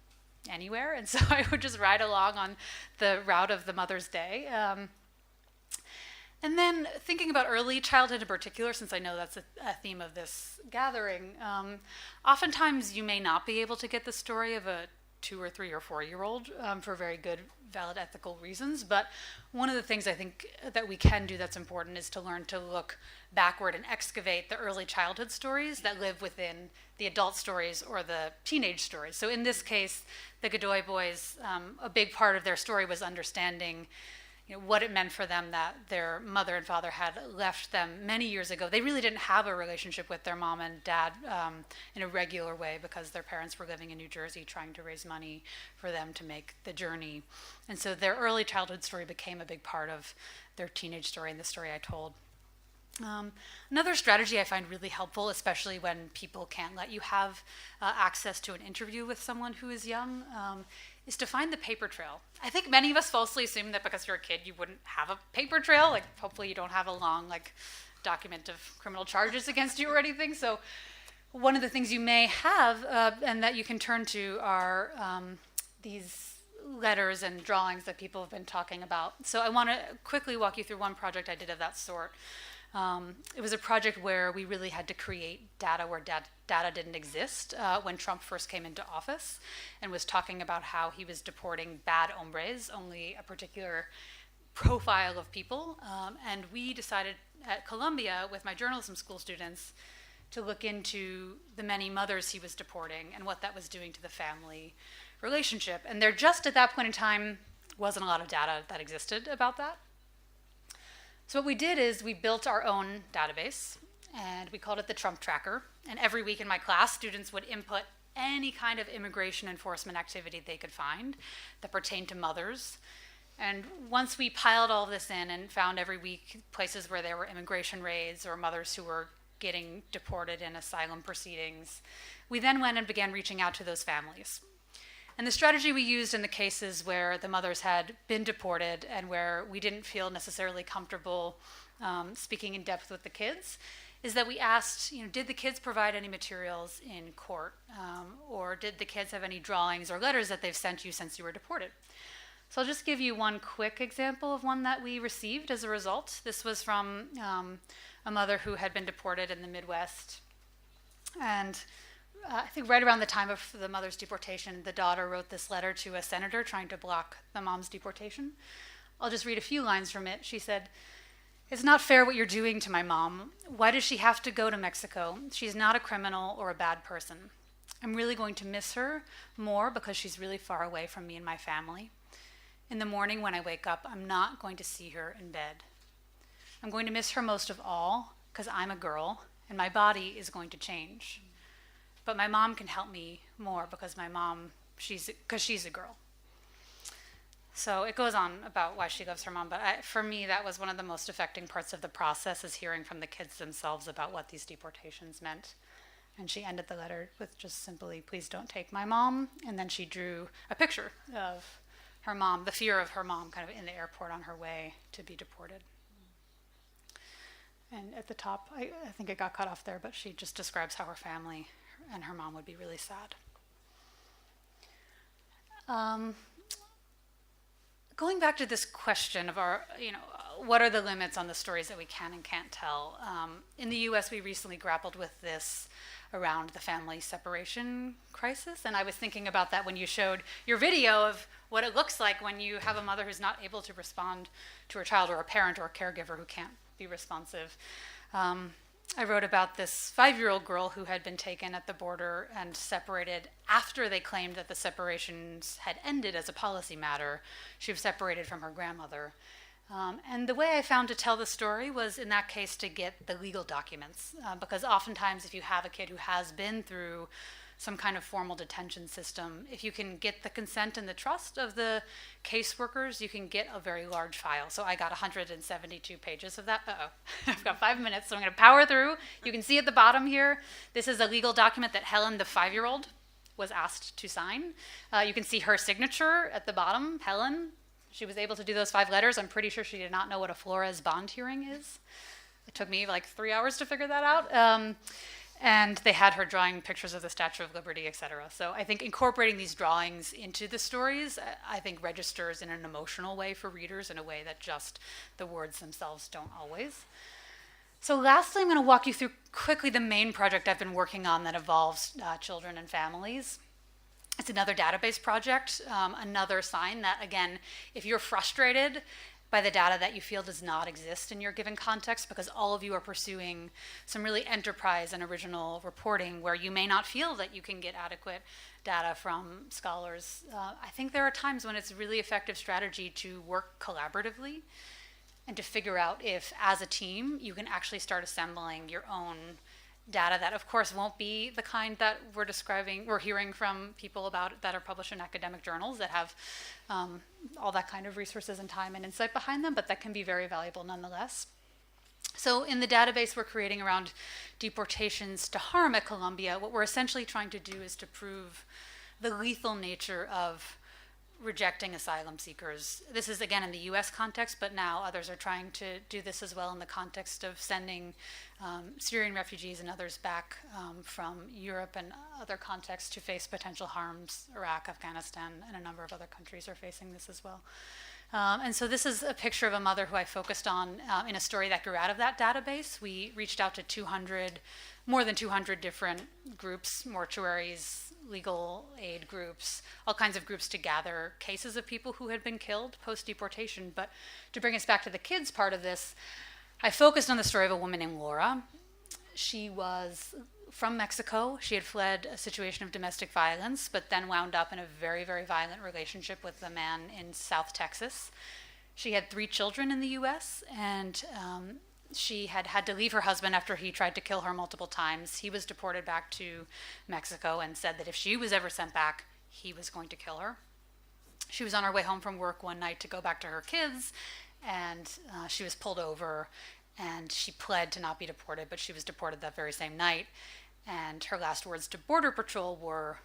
anywhere. And so I would just ride along on the route of the Mother's Day. And then thinking about early childhood in particular, since I know that's a theme of this gathering, oftentimes you may not be able to get the story of a 2 or 3 or 4-year-old for very good, valid ethical reasons. But one of the things I think that we can do that's important is to learn to look backward and excavate the early childhood stories that live within the adult stories or the teenage stories. So in this case, the Godoy boys, a big part of their story was understanding what it meant for them that their mother and father had left them many years ago. They really didn't have a relationship with their mom and dad in a regular way because their parents were living in New Jersey trying to raise money for them to make the journey. And so their early childhood story became a big part of their teenage story and the story I told. Another strategy I find really helpful, especially when people can't let you have access to an interview with someone who is young, is to find the paper trail. I think many of us falsely assume that because you're a kid, you wouldn't have a paper trail. Like, hopefully you don't have a long, document of criminal charges against you or anything. So one of the things you may have and that you can turn to are these letters and drawings that people have been talking about. So I want to quickly walk you through one project I did of that sort. It was a project where we really had to create data where data didn't exist when Trump first came into office and was talking about how he was deporting bad hombres, only a particular profile of people. And we decided at Columbia with my journalism school students to look into the many mothers he was deporting and what that was doing to the family relationship. And there just at that point in time wasn't a lot of data that existed about that. So what we did is we built our own database, and we called it the Trump Tracker. And every week in my class, students would input any kind of immigration enforcement activity they could find that pertained to mothers. And once we piled all this in and found every week places where there were immigration raids or mothers who were getting deported in asylum proceedings, we then went and began reaching out to those families. And the strategy we used in the cases where the mothers had been deported and where we didn't feel necessarily comfortable speaking in depth with the kids is that we asked, did the kids provide any materials in court? Or did the kids have any drawings or letters that they've sent you since you were deported? So I'll just give you one quick example of one that we received as a result. This was from a mother who had been deported in the Midwest. And I think right around the time of the mother's deportation, the daughter wrote this letter to a senator trying to block the mom's deportation. I'll just read a few lines from it. She said, "It's not fair what you're doing to my mom. Why does she have to go to Mexico? She's not a criminal or a bad person. I'm really going to miss her more because she's really far away from me and my family. In the morning when I wake up, I'm not going to see her in bed. I'm going to miss her most of all because I'm a girl and my body is going to change. But my mom can help me more because she's a girl." So it goes on about why she loves her mom, but for me, that was one of the most affecting parts of the process is hearing from the kids themselves about what these deportations meant. And she ended the letter with just simply, "Please don't take my mom." And then she drew a picture of her mom, the fear of her mom kind of in the airport on her way to be deported. And at the top, I think it got cut off there, but she just describes how her family and her mom would be really sad. Going back to this question of what are the limits on the stories that we can and can't tell? In the US, we recently grappled with this around the family separation crisis. And I was thinking about that when you showed your video of what it looks like when you have a mother who's not able to respond to her child, or a parent or a caregiver who can't be responsive. I wrote about this 5-year-old girl who had been taken at the border and separated after they claimed that the separations had ended as a policy matter. She was separated from her grandmother. And the way I found to tell the story was, in that case, to get the legal documents. Because oftentimes, if you have a kid who has been through some kind of formal detention system, if you can get the consent and the trust of the caseworkers, you can get a very large file. So I got 172 pages of that. I've got 5 minutes, so I'm going to power through. You can see at the bottom here, this is a legal document that Helen, the 5-year-old, was asked to sign. You can see her signature at the bottom, Helen. She was able to do those 5 letters. I'm pretty sure she did not know what a Flores bond hearing is. It took me like 3 hours to figure that out. And they had her drawing pictures of the Statue of Liberty, et cetera. So I think incorporating these drawings into the stories, I think registers in an emotional way for readers in a way that just the words themselves don't always. So lastly, I'm going to walk you through quickly the main project I've been working on that involves children and families. It's another database project, another sign that, again, if you're frustrated by the data that you feel does not exist in your given context, because all of you are pursuing some really enterprise and original reporting where you may not feel that you can get adequate data from scholars. I think there are times when it's a really effective strategy to work collaboratively and to figure out if, as a team, you can actually start assembling your own data that, of course, won't be the kind that we're hearing from people about that are published in academic journals that have all that kind of resources and time and insight behind them, but that can be very valuable nonetheless. So in the database we're creating around deportations to harm at Columbia, what we're essentially trying to do is to prove the lethal nature of rejecting asylum seekers. This is, again, in the US context, but now others are trying to do this as well in the context of sending Syrian refugees and others back from Europe and other contexts to face potential harms. Iraq, Afghanistan, and a number of other countries are facing this as well. And so this is a picture of a mother who I focused on in a story that grew out of that database. We reached out to more than 200 different groups, mortuaries, legal aid groups, all kinds of groups to gather cases of people who had been killed post-deportation. But to bring us back to the kids part of this, I focused on the story of a woman named Laura. She was from Mexico. She had fled a situation of domestic violence, but then wound up in a very, very violent relationship with a man in South Texas. She had 3 children in the US, and she had had to leave her husband after he tried to kill her multiple times. He was deported back to Mexico and said that if she was ever sent back, he was going to kill her. She was on her way home from work one night to go back to her kids, and she was pulled over, and she pled to not be deported, but she was deported that very same night. And her last words to Border Patrol were,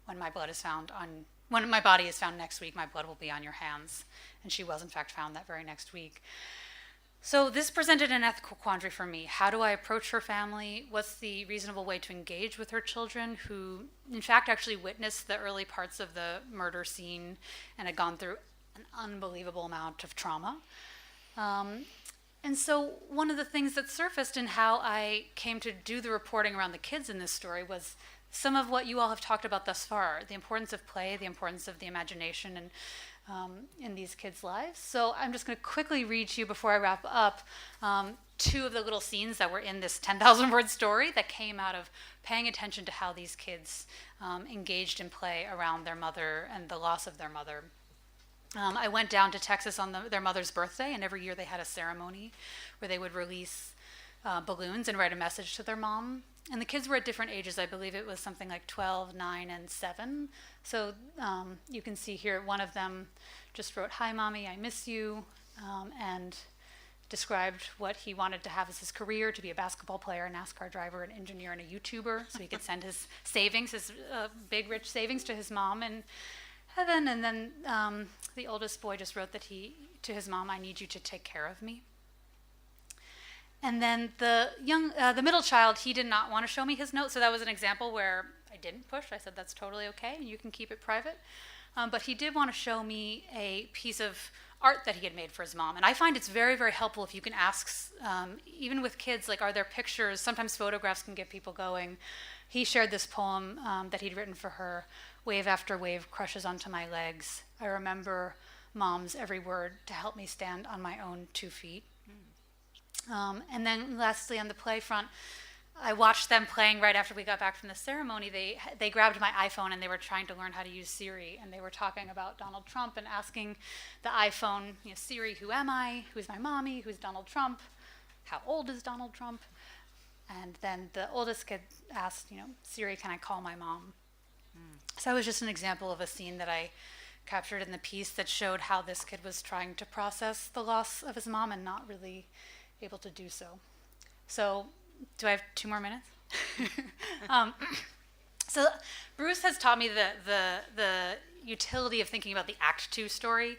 when my body is found next week, my blood will be on your hands. And she was, in fact, found that very next week. So this presented an ethical quandary for me. How do I approach her family? What's the reasonable way to engage with her children, who, in fact, actually witnessed the early parts of the murder scene and had gone through an unbelievable amount of trauma? And so one of the things that surfaced in how I came to do the reporting around the kids in this story was some of what you all have talked about thus far, the importance of play, the importance of the imagination and in these kids' lives. So I'm just going to quickly read to you before I wrap up 2 of the little scenes that were in this 10,000 word story that came out of paying attention to how these kids engaged in play around their mother and the loss of their mother. I went down to Texas on their mother's birthday, and every year they had a ceremony where they would release balloons and write a message to their mom. And the kids were at different ages. I believe it was something like 12, 9, and 7. So you can see here one of them just wrote, "Hi, Mommy, I miss you," and described what he wanted to have as his career, to be a basketball player, a NASCAR driver, an engineer, and a YouTuber, so he could send his savings, his big, rich savings to his mom in heaven. And then the oldest boy just wrote to his mom, "I need you to take care of me." And then the middle child, he did not want to show me his note, so that was an example where I didn't push. I said, that's totally okay, and you can keep it private. But he did want to show me a piece of art that he had made for his mom. And I find it's very, very helpful if you can ask, even with kids, like, are there pictures? Sometimes photographs can get people going. He shared this poem that he'd written for her, "Wave after wave crushes onto my legs. I remember Mom's every word to help me stand on my own 2 feet. And then lastly, on the play front, I watched them playing right after we got back from the ceremony. They grabbed my iPhone and they were trying to learn how to use Siri, and they were talking about Donald Trump and asking the iPhone, Siri, who am I? Who's my mommy? Who's Donald Trump? How old is Donald Trump? And then the oldest kid asked, Siri, can I call my mom? So that was just an example of a scene that I captured in the piece that showed how this kid was trying to process the loss of his mom and not really able to do so. So, do I have 2 more minutes? So Bruce has taught me the utility of thinking about the Act 2 story.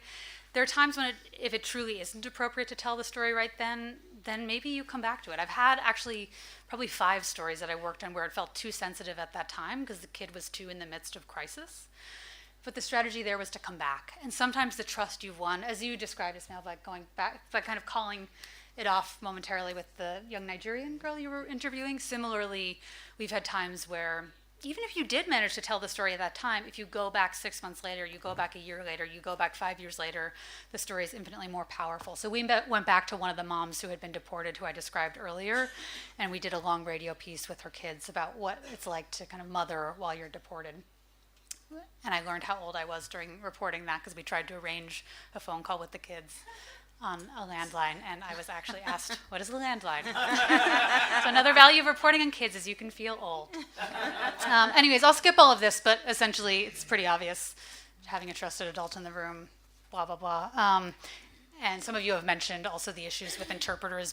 There are times when if it truly isn't appropriate to tell the story right then maybe you come back to it. I've had actually probably 5 stories that I worked on where it felt too sensitive at that time because the kid was too in the midst of crisis. But the strategy there was to come back. And sometimes the trust you've won, as you described, Ismail, by going back, by kind of calling it off momentarily with the young Nigerian girl you were interviewing. Similarly, we've had times where even if you did manage to tell the story at that time, if you go back 6 months later, you go back a year later, you go back 5 years later, the story is infinitely more powerful. So we went back to one of the moms who had been deported, who I described earlier, and we did a long radio piece with her kids about what it's like to kind of mother while you're deported. And I learned how old I was during reporting that, because we tried to arrange a phone call with the kids on a landline, and I was actually asked, what is a landline? So another value of reporting on kids is you can feel old. Anyways, I'll skip all of this, but essentially it's pretty obvious. Having a trusted adult in the room, blah, blah, blah. And some of you have mentioned also the issues with interpreters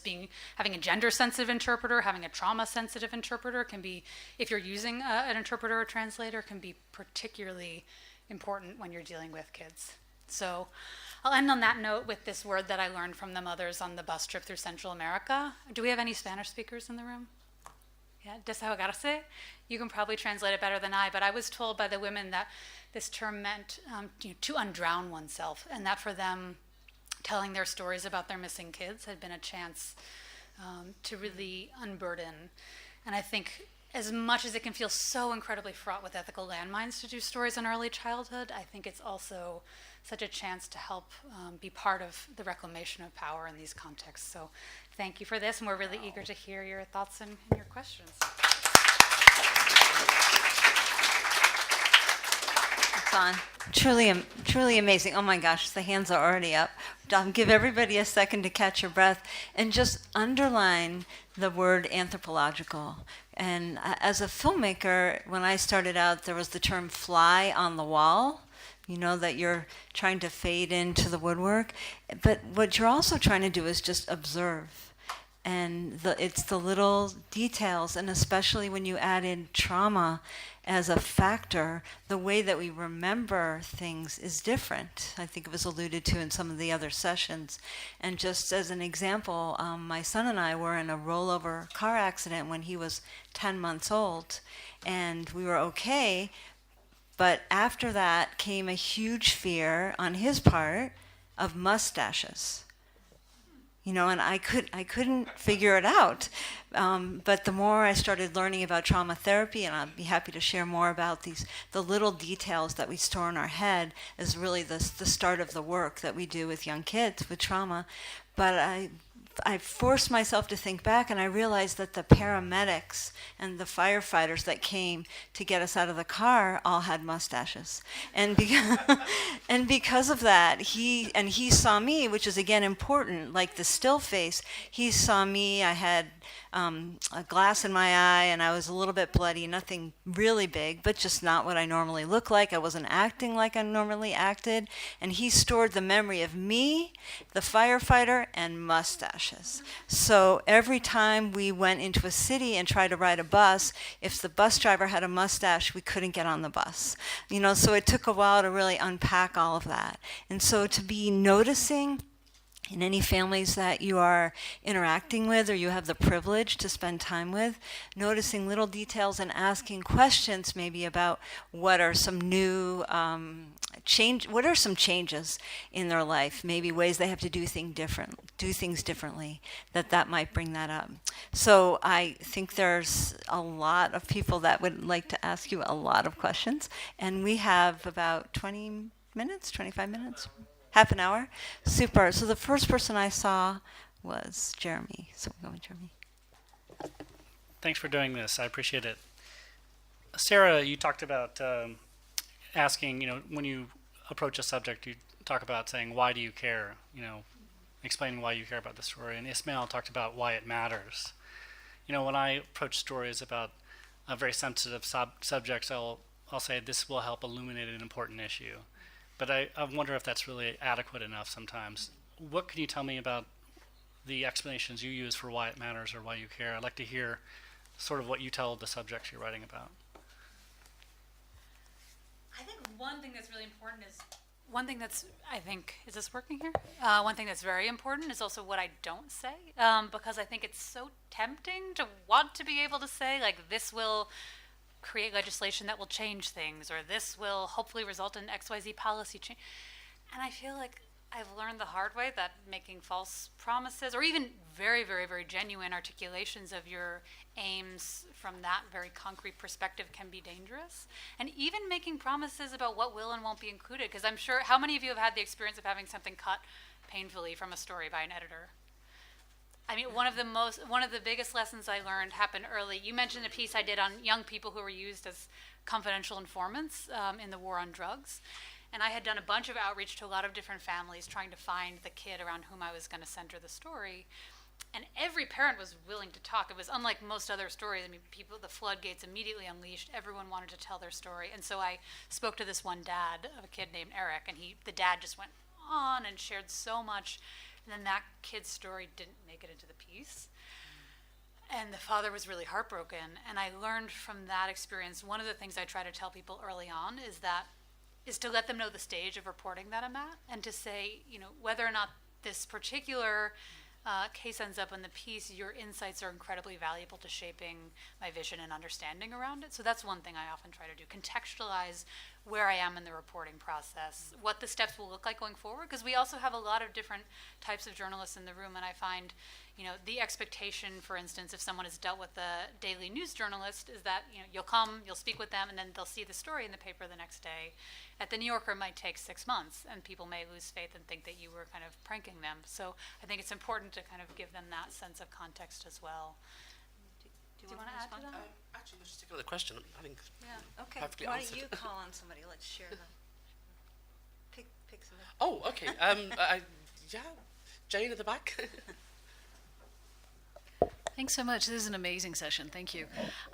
having a gender-sensitive interpreter, having a trauma-sensitive interpreter can be, if you're using an interpreter or translator, can be particularly important when you're dealing with kids. So I'll end on that note with this word that I learned from the mothers on the bus trip through Central America. Do we have any Spanish speakers in the room? Yeah, desahogarse? You can probably translate it better than I, but I was told by the women that this term meant to undrown oneself, and that for them, telling their stories about their missing kids had been a chance to really unburden. And I think as much as it can feel so incredibly fraught with ethical landmines to do stories on early childhood, I think it's also such a chance to help be part of the reclamation of power in these contexts. So thank you for this, and we're really eager to hear your thoughts and your questions. It's on. Truly amazing. Oh my gosh, the hands are already up. Give everybody a second to catch your breath and just underline the word anthropological. And as a filmmaker, when I started out, there was the term fly on the wall. You know, that you're trying to fade into the woodwork. But what you're also trying to do is just observe. And it's the little details, and especially when you add in trauma as a factor, the way that we remember things is different. I think it was alluded to in some of the other sessions. And just as an example, my son and I were in a rollover car accident when he was 10 months old, and we were okay. But after that came a huge fear on his part of mustaches. You know, and I couldn't figure it out. But the more I started learning about trauma therapy, and I'll be happy to share more about the little details that we store in our head is really the start of the work that we do with young kids with trauma. But I forced myself to think back, and I realized that the paramedics and the firefighters that came to get us out of the car all had mustaches. And because of that, he saw me, which is again important, like the still face. He saw me, I had a glass in my eye, and I was a little bit bloody, nothing really big, but just not what I normally look like. I wasn't acting like I normally acted. And he stored the memory of me, the firefighter, and mustaches. So every time we went into a city and tried to ride a bus, if the bus driver had a mustache, we couldn't get on the bus. You know, so it took a while to really unpack all of that. And so to be noticing in any families that you are interacting with or you have the privilege to spend time with, noticing little details and asking questions maybe about what are some new what are some changes in their life, maybe ways they have to do things differently, that might bring that up. So I think there's a lot of people that would like to ask you a lot of questions, and we have about 20 minutes, 25 minutes. Half an hour? Super. So the first person I saw was Jeremy. So we'll go with Jeremy. Thanks for doing this. I appreciate it. Sarah, you talked about asking, when you approach a subject, you talk about saying, why do you care? Explaining why you care about the story. And Ismail talked about why it matters. When I approach stories about very sensitive subjects, I'll say this will help illuminate an important issue. But I wonder if that's really adequate enough sometimes. What can you tell me about the explanations you use for why it matters or why you care? I'd like to hear sort of what you tell the subjects you're writing about. I think one thing that's really important is, is this working here? One thing that's very important is also what I don't say, because I think it's so tempting to want to be able to say, like, this will create legislation that will change things, or this will hopefully result in XYZ policy change. And I feel like I've learned the hard way that making false promises, or even very, very, very genuine articulations of your aims from that very concrete perspective, can be dangerous. And even making promises about what will and won't be included, because I'm sure, how many of you have had the experience of having something cut painfully from a story by an editor? I mean, one of the biggest lessons I learned happened early. You mentioned a piece I did on young people who were used as confidential informants in the war on drugs. And I had done a bunch of outreach to a lot of different families trying to find the kid around whom I was going to center the story. And every parent was willing to talk. It was unlike most other stories. I mean, the floodgates immediately unleashed. Everyone wanted to tell their story. And so I spoke to this one dad of a kid named Eric, and the dad just went on and shared so much. And then that kid's story didn't make it into the piece. And the father was really heartbroken. And I learned from that experience, one of the things I try to tell people early on is to let them know the stage of reporting that I'm at, and to say, whether or not this particular case ends up in the piece, your insights are incredibly valuable to shaping my vision and understanding around it. So that's one thing I often try to do, contextualize where I am in the reporting process, what the steps will look like going forward, because we also have a lot of different types of journalists in the room, and I find, the expectation, for instance, if someone has dealt with a daily news journalist, is that, you'll come, you'll speak with them, and then they'll see the story in the paper the next day. At the New Yorker, it might take 6 months, and people may lose faith and think that you were kind of pranking them. So I think it's important to kind of give them that sense of context as well. Do you want to add to that? Actually, let's just take another question. I think Yeah. Okay. perfectly Why answered. don't you call on somebody? Let's share the. Pick somebody. Oh, okay. Yeah, Jane at the back. Thanks so much. This is an amazing session. Thank you.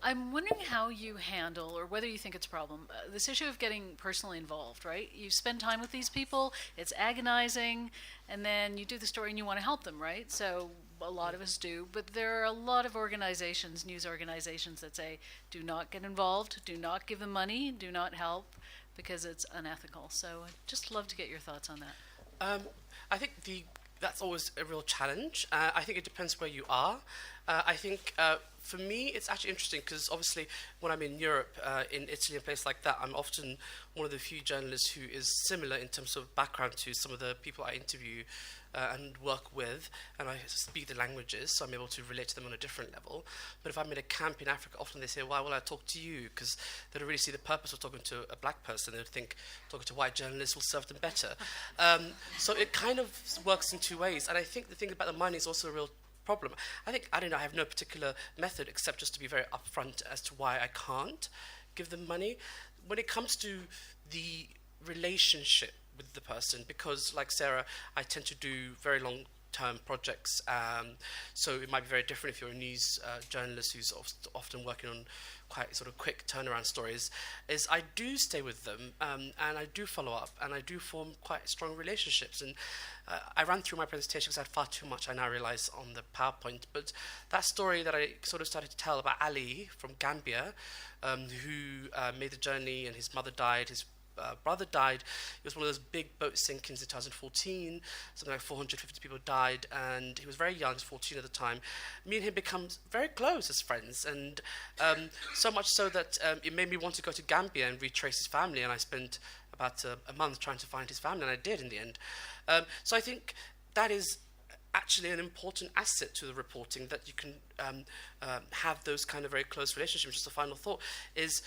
I'm wondering how you handle, or whether you think it's a problem, this issue of getting personally involved, right? You spend time with these people, it's agonizing, and then you do the story and you want to help them, right? So a lot of us do, but there are a lot of organizations, news organizations, that say, do not get involved, do not give them money, do not help, because it's unethical. So I'd just love to get your thoughts on that. I think that's always a real challenge. I think it depends where you are. I think for me, it's actually interesting because obviously when I'm in Europe, in Italy and places like that, I'm often one of the few journalists who is similar in terms of background to some of the people I interview and work with, and I speak the languages, so I'm able to relate to them on a different level. But if I'm in a camp in Africa, often they say, why will I talk to you? Because they don't really see the purpose of talking to a black person. They think talking to white journalists will serve them better. So it kind of works in two ways. And I think the thing about the money is also a real problem. I have no particular method except just to be very upfront as to why I can't give them money. When it comes to the relationship with the person, because like Sarah, I tend to do very long-term projects, so it might be very different if you're a news journalist who's often working on quite sort of quick turnaround stories, is I do stay with them and I do follow up and I do form quite strong relationships. And I ran through my presentation because I had far too much, I now realise, on the PowerPoint, but that story that I sort of started to tell about Ali from Gambia, who made the journey and his mother died, his brother died. It was one of those big boat sinkings in 2014. Something like 450 people died, and he was very young, he was 14 at the time. Me and him become very close as friends, and so much so that it made me want to go to Gambia and retrace his family, and I spent about a month trying to find his family, and I did in the end. So I think that is actually an important asset to the reporting, that you can have those kind of very close relationships. Just a final thought is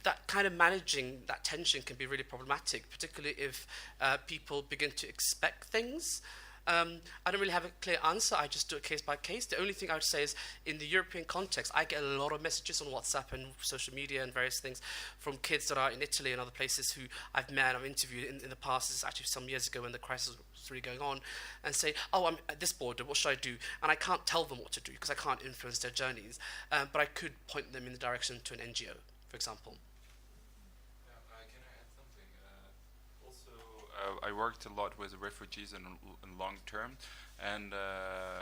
that kind of managing that tension can be really problematic, particularly if people begin to expect things. I don't really have a clear answer. I just do it case by case. The only thing I would say is, in the European context, I get a lot of messages on WhatsApp and social media and various things from kids that are in Italy and other places who I've met and I've interviewed in the past. This is actually some years ago when the crisis was really going on, and say, oh, I'm at this border, what should I do? And I can't tell them what to do because I can't influence their journeys, but I could point them in the direction to an NGO, for example. I worked a lot with refugees in long term, and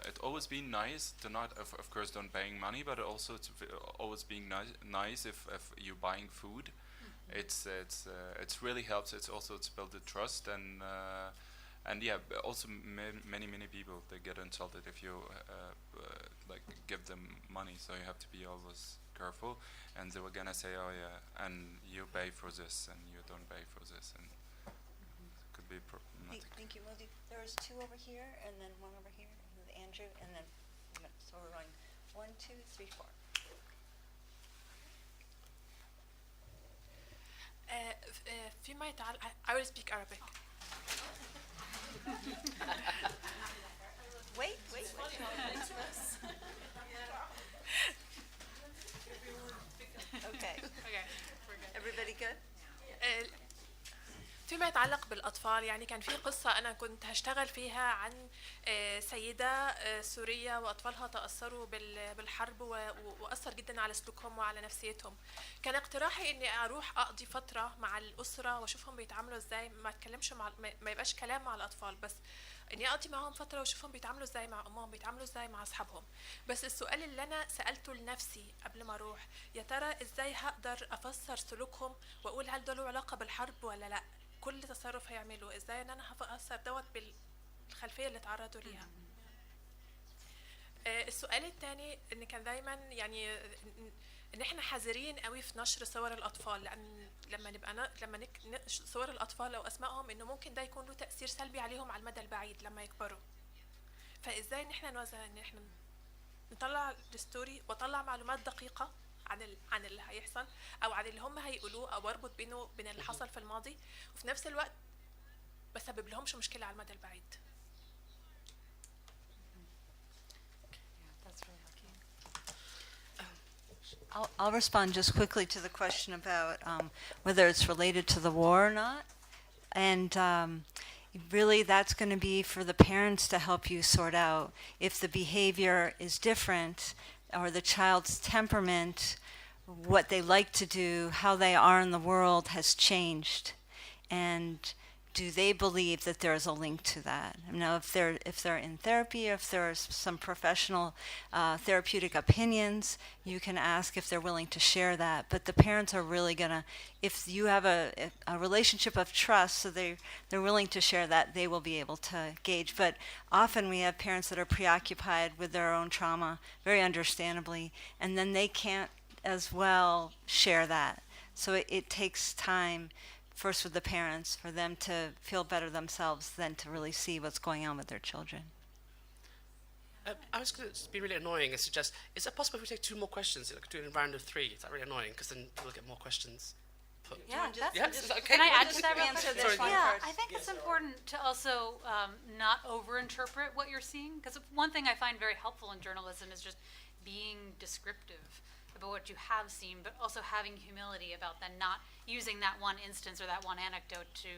it's always been nice to not, of course, don't paying money, but also it's always being nice if you're buying food. Mm-hmm. It's really helps. It's built the trust, and yeah, also many people, they get insulted if you like give them money, so you have to be always careful. And they were gonna say, oh yeah, and you pay for this and you don't pay for this, and could be problematic. Thank you. There was two over here, and then one over here, with Andrew, and then, so we're going 1, 2, 3, 4. فيما يتعلق I will speak Arabic. Wait. Okay. Everybody good? فيما يتعلق بالأطفال يعني كان في قصة أنا كنت هشتغل فيها عن سيدة سورية وأطفالها تأثروا بالحرب وأثر جدا على سلوكهم وعلى نفسيتهم. كان اقتراحي إني أروح أقضي فترة مع الأسرة وأشوفهم بيتعاملوا إزاي، ما أتكلمش ما يبقاش كلام مع الأطفال بس، إني أقضي معهم فترة وأشوفهم بيتعاملوا إزاي مع أمهم، بيتعاملوا إزاي مع أصحابهم. بس السؤال اللي أنا سألته لنفسي قبل ما أروح، يا ترى إزاي هقدر أفسر سلوكهم وأقول هل ده له علاقة بالحرب ولا لأ؟ كل تصرف هيعمله ازاي ان انا هفسر دوت بالخلفيه اللي تعرضوا ليها. السؤال الثاني ان كان دايما يعني ان احنا حذرين قوي في نشر صور الاطفال، لان لما صور الاطفال او اسمائهم انه ممكن ده يكون له تاثير سلبي عليهم على المدى البعيد لما يكبروا. فازاي ان احنا نوزع ان احنا نطلع الستوري واطلع معلومات دقيقه عن اللي هيحصل او عن اللي هم هيقولوه، او اربط بينه وبين اللي حصل في الماضي، وفي نفس الوقت بسبب لهمش مشكله على المدى البعيد. I'll respond just quickly to the question about whether it's related to the war or not. And really that's going to be for the parents to help you sort out if the behavior is different or the child's temperament, what they like to do, how they are in the world has changed. And do they believe that there is a link to that? Now, if they're in therapy, if there's some professional therapeutic opinions, you can ask if they're willing to share that. But the parents are really gonna, if you have a relationship of trust, so they're willing to share that, they will be able to gauge. But often we have parents that are preoccupied with their own trauma, very understandably, and then they can't as well share that. So it takes time, first with the parents, for them to feel better themselves than to really see what's going on with their children. I was going to be really annoying and suggest, is it possible if we take 2 more questions, like do it in round of 3? Is that really annoying? Because then we'll get more questions. Yeah, Is that okay? Can I add to that real quick? Answer this one Yeah, first. I think it's important to also not overinterpret what you're seeing, because one thing I find very helpful in journalism is just being descriptive about what you have seen, but also having humility about then not using that one instance or that one anecdote to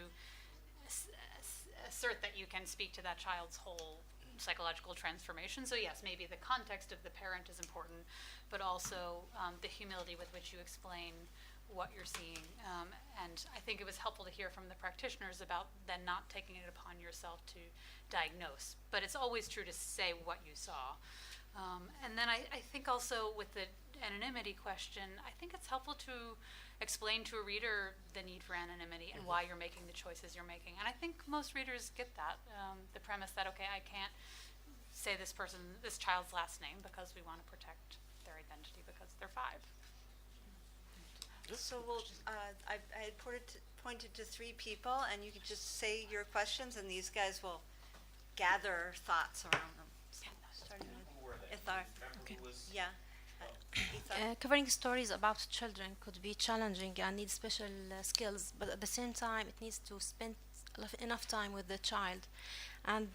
assert that you can speak to that child's whole psychological transformation. So yes, maybe the context of the parent is important, but also the humility with which you explain what you're seeing. And I think it was helpful to hear from the practitioners about then not taking it upon yourself to diagnose. But it's always true to say what you saw. And then I think also with the anonymity question, I think it's helpful to explain to a reader the need for anonymity and why you're making the choices you're making. And I think most readers get that, the premise that, okay, I can't say this child's last name because we want to protect their identity because they're 5. So I had pointed to 3 people, and you could just say your questions, and these guys will gather thoughts around them. So, starting with Ithar. Okay. Yeah. Ithar. Covering stories about children could be challenging and need special skills, but at the same time, it needs to spend enough time with the child. And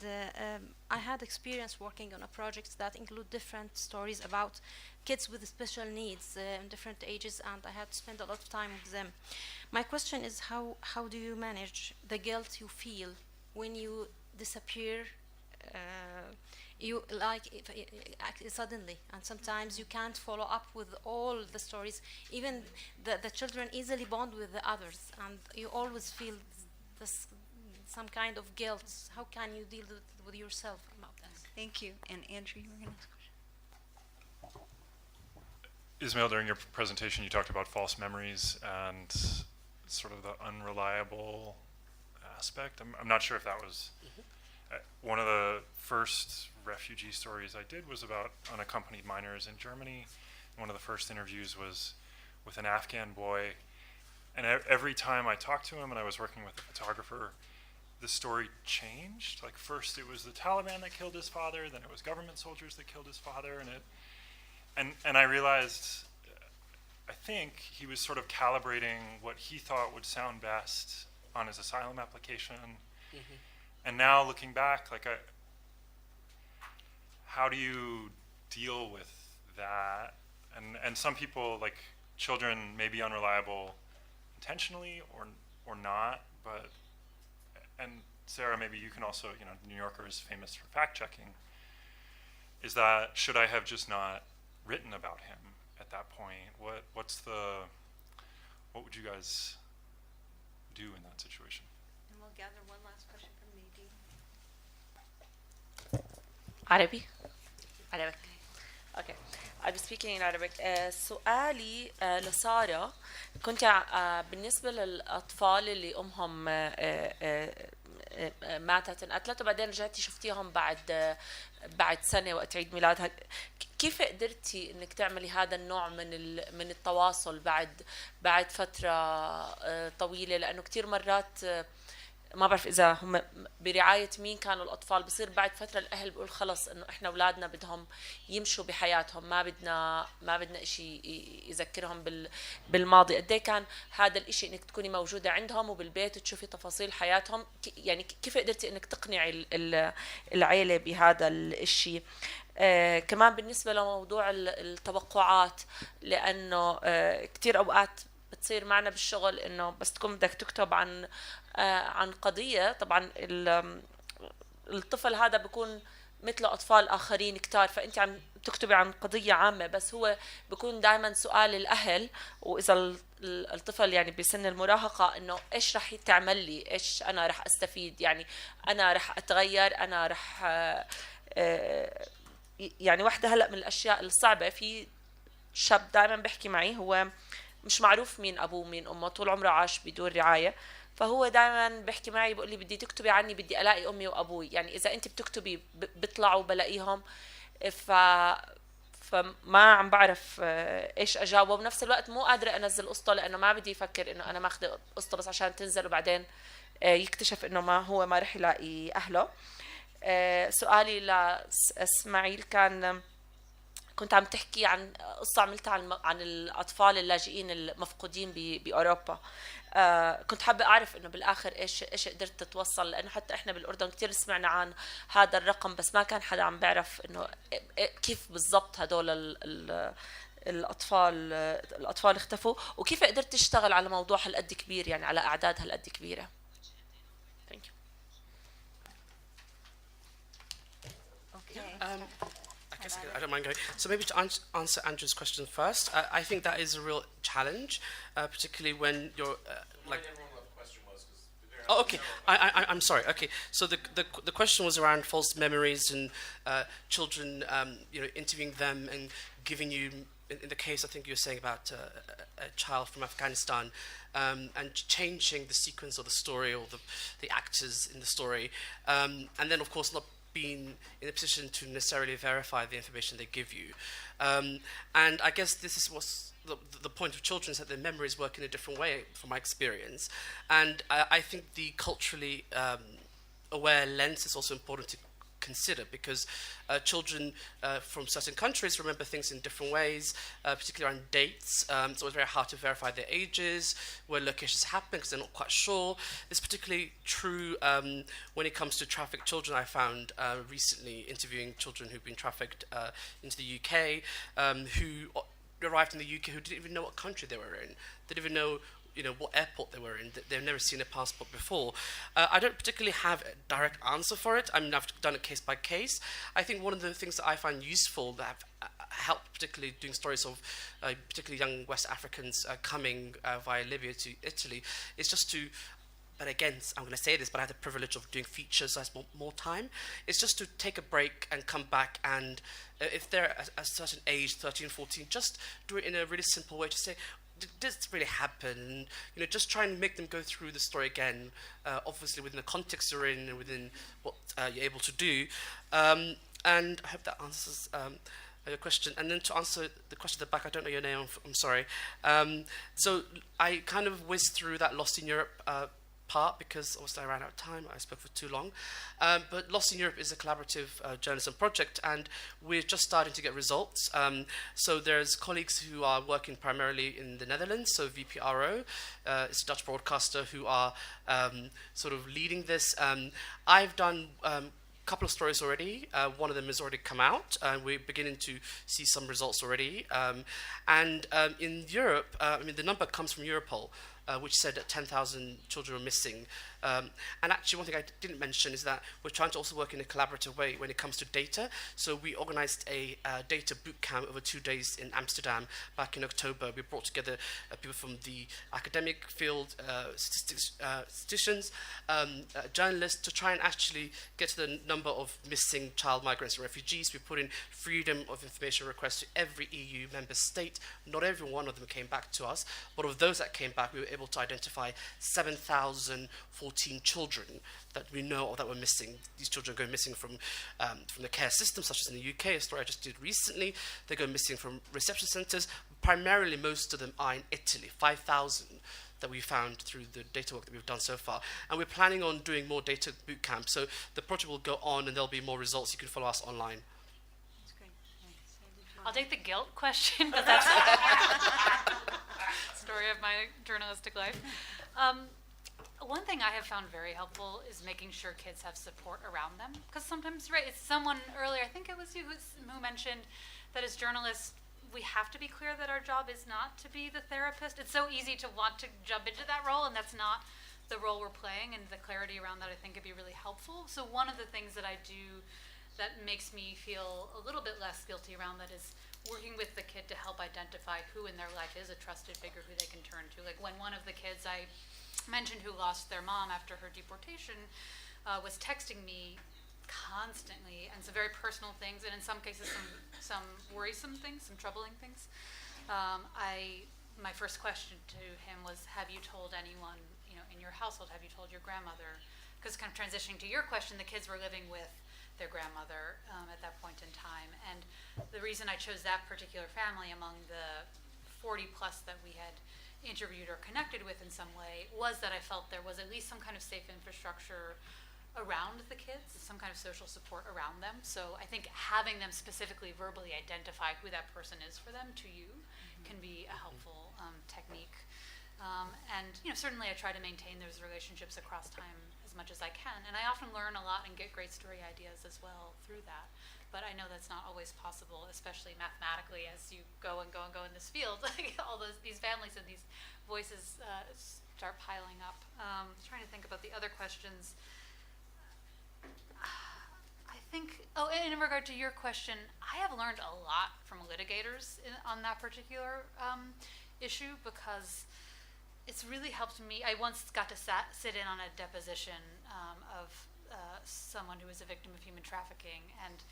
I had experience working on a project that include different stories about kids with special needs in different ages, and I had to spend a lot of time with them. My question is, how do you manage the guilt you feel when you disappear suddenly, and sometimes you can't follow up with all the stories. Even the children easily bond with the others, and you always feel some kind of guilt. How can you deal with yourself about that? Thank you. And Andrew, you were going to ask a question. Ismail, during your presentation, you talked about false memories and sort of the unreliable aspect. I'm not sure if that was one of the first refugee stories I did was about unaccompanied minors in Germany. One of the first interviews was with an Afghan boy, and every time I talked to him, and I was working with a photographer, the story changed. Like first it was the Taliban that killed his father, then it was government soldiers that killed his father, and I realized, I think he was sort of calibrating what he thought would sound best on his asylum application. Mm-hmm. And now looking back, like how do you deal with that? And some people, like children, may be unreliable intentionally or not, but, and Sarah, maybe you can also, New Yorker is famous for fact checking, is that, should I have just not written about him at that point? What would you guys do in that situation? And we'll gather one last question from Nadine. عربي Arabic. Okay. I'll be speaking in Arabic. سؤالي لسارة، كنت بالنسبة للأطفال اللي أمهم ماتت انقتلت وبعدين رجعتي شفتيهم بعد سنة وقت عيد ميلادها، كيف قدرتي انك تعملي هذا النوع من التواصل بعد فترة طويلة؟ لأنه كتير مرات ما بعرف اذا هم برعايه مين كانوا الاطفال، بصير بعد فتره الاهل بيقول خلص انه احنا اولادنا بدهم يمشوا بحياتهم، ما بدنا شيء يذكرهم بالماضي. قد ايه كان هذا الشيء انك تكوني موجوده عندهم وبالبيت تشوفي تفاصيل حياتهم؟ يعني كيف قدرتي انك تقنعي العيله بهذا الشيء؟ كمان بالنسبه لموضوع التوقعات، لانه كثير اوقات بتصير معنا بالشغل انه بس تكون بدك تكتب عن قضية، طبعا الطفل هذا بيكون مثله أطفال آخرين كتار، فأنت عم تكتبي عن قضية عامة، بس هو بيكون دائما سؤال الأهل، وإذا الطفل يعني بسن المراهقة إنه إيش رح تعمل لي، إيش أنا رح أستفيد، يعني أنا رح أتغير، أنا رح يعني واحدة هلأ من الأشياء الصعبة، في شاب دائما بيحكي معي، هو مش معروف مين أبوه مين أمه، طول عمره عاش بدون رعاية، فهو دائما بيحكي معي بيقول لي بدي تكتبي عني، بدي ألاقي أمي وأبوي، يعني إذا أنت بتكتبي بيطلعوا بلاقيهم، فما عم بعرف إيش أجاوبه، وبنفس الوقت مو قادرة أنزل قصته لأنه ما بدي يفكر إنه أنا ماخذة قصته بس عشان تنزل وبعدين يكتشف إنه ما رح يلاقي أهله. سؤالي لإسماعيل كنت عم تحكي عن قصة عملتها عن الأطفال اللاجئين المفقودين بأوروبا. كنت حابة أعرف إنه بالآخر إيش قدرت تتوصل، لأنه حتى إحنا بالأردن كتير سمعنا عن هذا الرقم، بس ما كان حدا عم بيعرف إنه كيف بالضبط هدول الأطفال اختفوا، وكيف قدرت تشتغل على موضوع هالقد كبير، يعني على أعداد هالقد كبيرة. Thank you. Okay. I guess I don't mind going. So maybe to answer Andrew's question first, I think that is a real challenge, particularly when you're like. Oh, okay. I'm sorry. Okay. So the question was around false memories and children, interviewing them and giving you, in the case I think you were saying about a child from Afghanistan, and changing the sequence of the story or the actors in the story, and then of course not being in a position to necessarily verify the information they give you. And I guess this is what's the point of children, is that their memories work in a different way from my experience. And I think the culturally aware lens is also important to consider, because children from certain countries remember things in different ways, particularly around dates. So it's very hard to verify their ages, where locations happen, because they're not quite sure. It's particularly true when it comes to trafficked children. I found recently interviewing children who've been trafficked into the UK, who arrived in the UK who didn't even know what country they were in. They didn't even know what airport they were in. They've never seen a passport before. I don't particularly have a direct answer for it. I mean, I've done it case by case. I think one of the things that I find useful that have helped, particularly doing stories of particularly young West Africans coming via Libya to Italy, is just to, but again, I'm going to say this, but I have the privilege of doing features, so I have more time. It's just to take a break and come back, and if they're at a certain age, 13, 14, just do it in a really simple way to say, did this really happen? Just try and make them go through the story again, obviously within the context you're in and within what you're able to do. And I hope that answers your question. And then to answer the question at the back, I don't know your name, I'm sorry. So I kind of whizzed through that Lost in Europe part because obviously I ran out of time. I spoke for too long. But Lost in Europe is a collaborative journalism project, and we're just starting to get results. So there's colleagues who are working primarily in the Netherlands, so VPRO, it's a Dutch broadcaster who are sort of leading this. I've done couple of stories already. One of them has already come out, and we're beginning to see some results already. In Europe, the number comes from Europol, which said that 10,000 children were missing. And actually, one thing I didn't mention is that we're trying to also work in a collaborative way when it comes to data. So we organized a data boot camp over 2 days in Amsterdam back in October. We brought together people from the academic field, statisticians, journalists, to try and actually get to the number of missing child migrants and refugees. We put in freedom of information requests to every EU member state. Not every one of them came back to us, but of those that came back, we were able to identify 7,014 children that we know that were missing. These children go missing from the care system, such as in the UK, a story I just did recently. They go missing from reception centres. Primarily, most of them are in Italy, 5,000 that we found through the data work that we've done so far. And we're planning on doing more data boot camps. So the project will go on and there'll be more results. You can follow us online. That's great. Thanks. I'll take the guilt question, because that's the story of my journalistic life. One thing I have found very helpful is making sure kids have support around them. Because sometimes, right, it's someone earlier, I think it was you who mentioned that as journalists, we have to be clear that our job is not to be the therapist. It's so easy to want to jump into that role, and that's not the role we're playing, and the clarity around that I think could be really helpful. So one of the things that I do that makes me feel a little bit less guilty around that is working with the kid to help identify who in their life is a trusted figure who they can turn to. Like when one of the kids I mentioned who lost their mom after her deportation was texting me constantly, and some very personal things, and in some cases some worrisome things, some troubling things. My first question to him was, have you told anyone, in your household, have you told your grandmother? Because kind of transitioning to your question, the kids were living with their grandmother at that point in time, and the reason I chose that particular family among the 40 plus that we had interviewed or connected with in some way was that I felt there was at least some kind of safe infrastructure around the kids, some kind of social support around them. So I think having them specifically verbally identify who that person is for them to you can be a helpful technique. And certainly I try to maintain those relationships across time as much as I can. And I often learn a lot and get great story ideas as well through that. But I know that's not always possible, especially mathematically, as you go and go and go in this field. Like all these families and these voices start piling up. Trying to think about the other questions. I think, in regard to your question, I have learned a lot from litigators on that particular issue, because it's really helped me. I once got to sit in on a deposition of someone who was a victim of human trafficking, and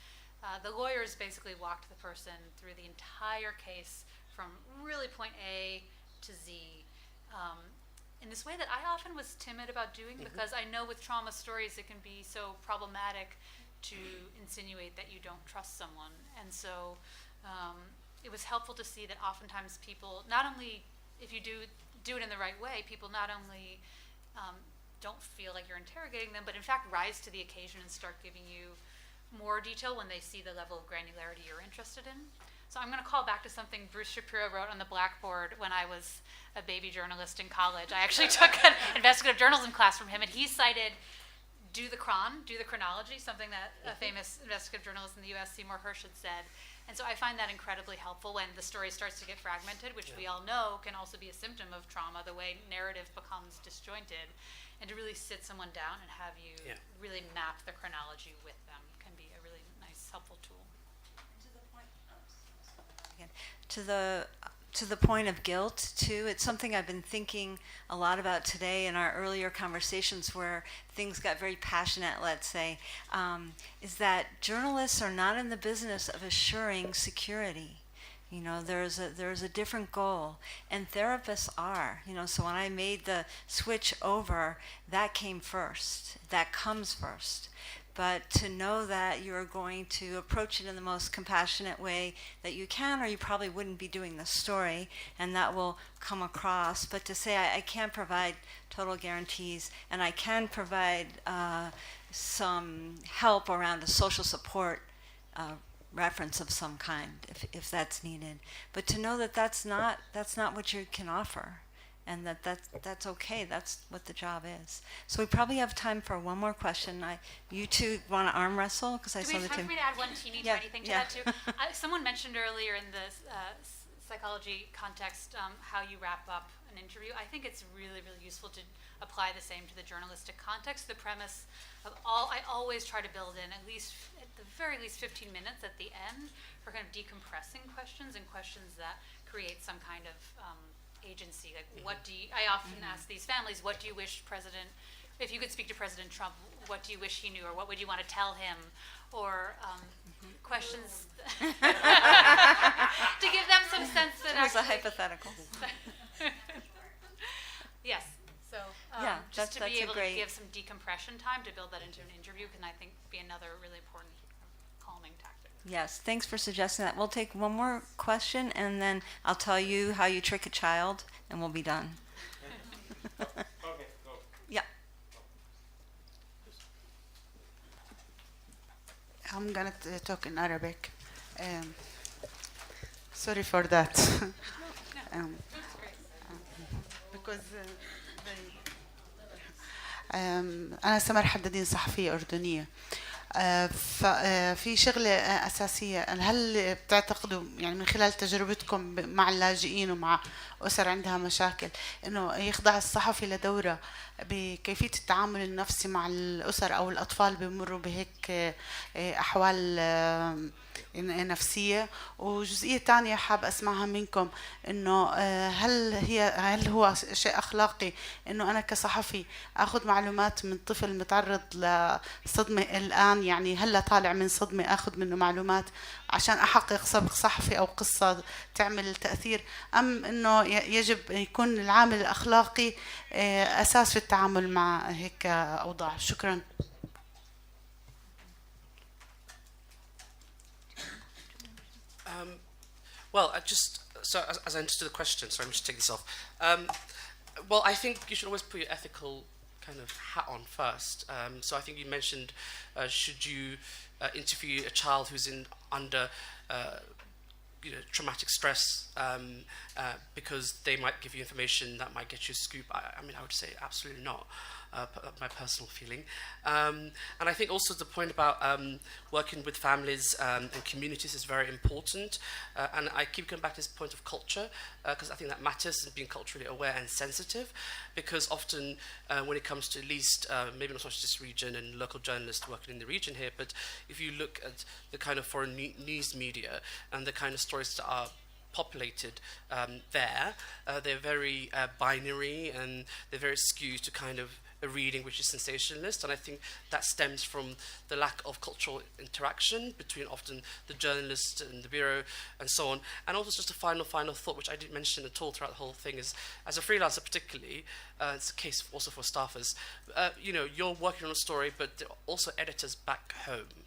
the lawyers basically walked the person through the entire case from really point A to Z in this way that I often was timid about doing, because I know with trauma stories it can be so problematic to insinuate that you don't trust someone. And so it was helpful to see that oftentimes people, not only if you do it in the right way, people not only don't feel like you're interrogating them, but in fact rise to the occasion and start giving you more detail when they see the level of granularity you're interested in. So I'm going to call back to something Bruce Shapiro wrote on the blackboard when I was a baby journalist in college. I actually took an investigative journalism class from him, and he cited do the chronology, something that a famous investigative journalist in the US, Seymour Hersh, had said. And so I find that incredibly helpful when the story starts to get fragmented, which we all know can also be a symptom of trauma, the way narrative becomes disjointed. And to really sit someone down and have you really map the chronology with them can be a really nice, helpful tool. To the point of guilt too, it's something I've been thinking a lot about today in our earlier conversations where things got very passionate, let's say, is that journalists are not in the business of assuring security. There's a different goal, and therapists are. So when I made the switch over, that came first. That comes first. but to know that you're going to approach it in the most compassionate way that you can, or you probably wouldn't be doing the story, and that will come across. But to say I can't provide total guarantees, and I can provide some help around a social support reference of some kind, if that's needed. But to know that that's not what you can offer, and that's okay. That's what the job is. So we probably have time for one more question. You two want to arm wrestle? Because I Do saw we the have time two. for me to add one teeny tiny thing to that too? Someone mentioned earlier in the psychology context how you wrap up an interview. I think it's really, really useful to apply the same to the journalistic context. The premise of I always try to build in at the very least 15 minutes at the end for kind of decompressing questions and questions that create some kind of agency. Like, I often ask these families, what do you wish if you could speak to President Trump, what do you wish he knew, or what would you want to tell him? Or questions to give them some sense that It was a hypothetical. Yes. So just to be able to give some decompression time to build that into an interview can, I think, be another really important calming tactic. Yes, thanks for suggesting that. We'll take one more question, and then I'll tell you how you trick a child, and we'll be done. Okay, go. Yeah. I'm gonna talk in Arabic. Sorry for that. Because أنا سمر حدادين صحفية أردنية. ففي شغلة أساسية، هل بتعتقدوا يعني من خلال تجربتكم مع اللاجئين ومع أسر عندها مشاكل إنه يخضع الصحفي لدورة بكيفية التعامل النفسي مع الأسر أو الأطفال بيمروا بهيك أحوال نفسية؟ وجزئية تانية حاب أسمعها منكم إنه هل هو شيء أخلاقي إنه أنا كصحفي أخذ معلومات من طفل متعرض لصدمة الآن، يعني هلا طالع من صدمة أخذ منه معلومات عشان أحقق سبق صحفي أو قصة تعمل تأثير، أم إنه يجب يكون العامل الأخلاقي أساس في التعامل مع هيك أوضاع؟ شكرا. Well, as I understood the question, sorry, I'm just taking this off. Well, I think you should always put your ethical kind of hat on first. So I think you mentioned, should you interview a child who's under traumatic stress because they might give you information that might get you a scoop? I mean, I would say absolutely not. My personal feeling. And I think also the point about working with families and communities is very important. And I keep going back to this point of culture because I think that matters, and being culturally aware and sensitive, because often when it comes to at least, maybe not so much this region and local journalists working in the region here, but if you look at the kind of foreign news media and the kind of stories that are populated there, they're very binary, and they're very skewed to kind of a reading which is sensationalist, and I think that stems from the lack of cultural interaction between often the journalist and the bureau and so on. And also just a final thought, which I didn't mention at all throughout the whole thing, is as a freelancer particularly, it's a case also for staffers, you're working on a story, but there are also editors back home.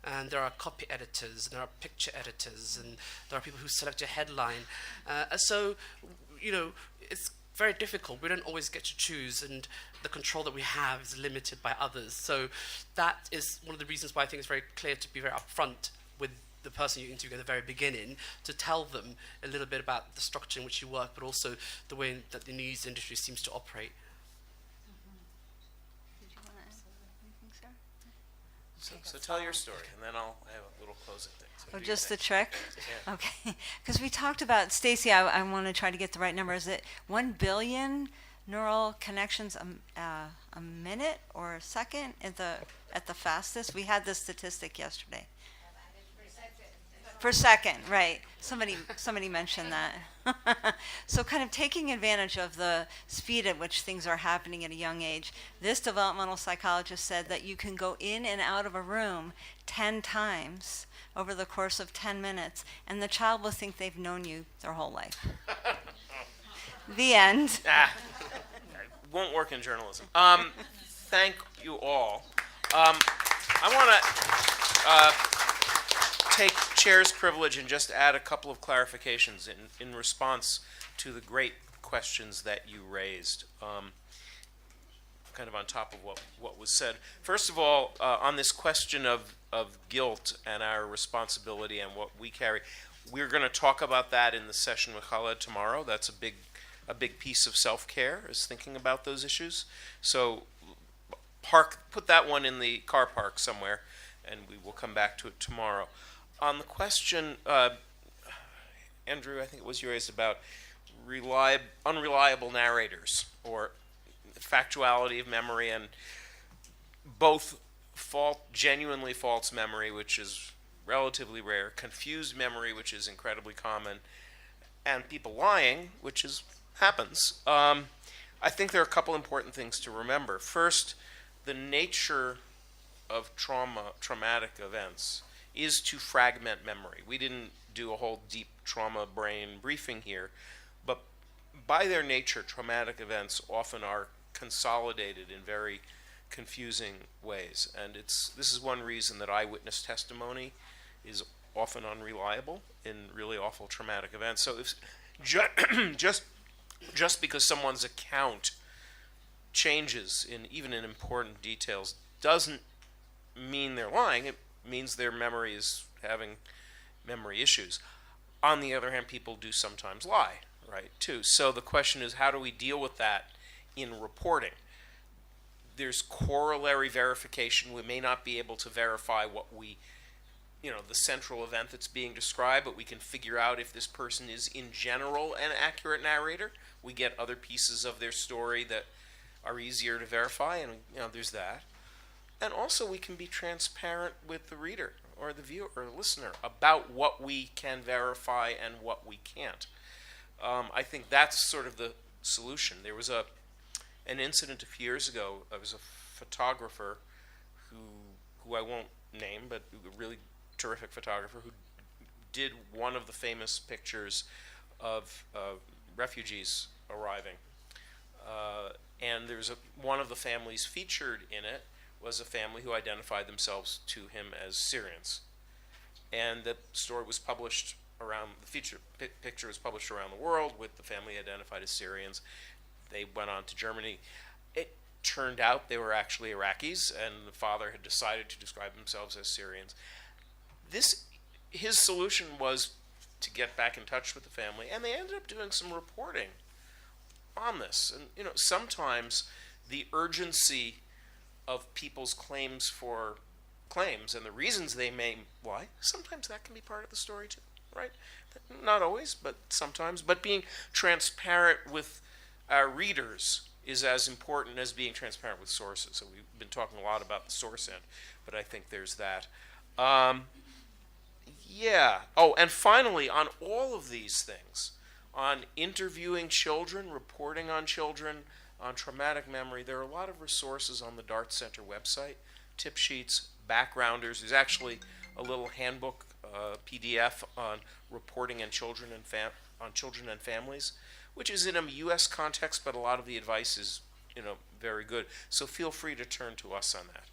And there are copy editors, and there are picture editors, and there are people who select your headline. So, it's very difficult. We don't always get to choose, and the control that we have is limited by others. So that is one of the reasons why I think it's very clear to be very upfront with the person you interview at the very beginning, to tell them a little bit about the structure in which you work, but also the way that the news industry seems to operate. So tell your story, and then I'll have a little closing thing. So Just the trick? Yeah. Okay. Because we talked about, Stacy, I want to try to get the right number. Is it 1 billion neural connections a minute or a second at the fastest? We had this statistic yesterday. Per second, right. Somebody mentioned that. So kind of taking advantage of the speed at which things are happening at a young age. This developmental psychologist said that you can go in and out of a room 10 times over the course of 10 minutes, and the child will think they've known you their whole life. The end. Won't work in journalism. Thank you all. I want to take chair's privilege and just add a couple of clarifications in response to the great questions that you raised, kind of on top of what was said. First of all, on this question of guilt and our responsibility and what we carry, we're going to talk about that in the session with Khaled tomorrow. That's a big piece of self-care, is thinking about those issues. So put that one in the car park somewhere, and we will come back to it tomorrow. On the question, Andrew, I think it was you raised about unreliable narrators, or factuality of memory, and both genuinely false memory, which is relatively rare, confused memory, which is incredibly common, and people lying, which happens. I think there are a couple important things to remember. First, the nature of traumatic events is to fragment memory. We didn't do a whole deep trauma brain briefing here, but by their nature, traumatic events often are consolidated in very confusing ways. And this is one reason that eyewitness testimony is often unreliable in really awful traumatic events. So if just because someone's account changes even in important details doesn't mean they're lying. It means their memory is having memory issues. On the other hand, people do sometimes lie, right, too. So the question is, how do we deal with that in reporting? There's corollary verification. We may not be able to verify the central event that's being described, but we can figure out if this person is in general an accurate narrator. We get other pieces of their story that are easier to verify, and there's that. And also we can be transparent with the reader or the viewer or the listener about what we can verify and what we can't. I think that's sort of the solution. There was an incident a few years ago. There was a photographer who I won't name, but a really terrific photographer who did one of the famous pictures of refugees arriving. And there's one of the families featured in it was a family who identified themselves to him as Syrians. And the story was published picture was published around the world with the family identified as Syrians. They went on to Germany. It turned out they were actually Iraqis, and the father had decided to describe themselves as Syrians. His solution was to get back in touch with the family, and they ended up doing some reporting on this. And sometimes the urgency of people's claims and the reasons they may lie, sometimes that can be part of the story too, right? Not always, but sometimes. But being transparent with our readers is as important as being transparent with sources. So we've been talking a lot about the source end, but I think there's that. Oh, and finally, on all of these things, on interviewing children, reporting on children, on traumatic memory, there are a lot of resources on the Dart Center website, tip sheets, backgrounders. There's actually a little handbook, PDF on reporting on children and families, which is in a U.S. context, but a lot of the advice is, very good. So feel free to turn to us on that.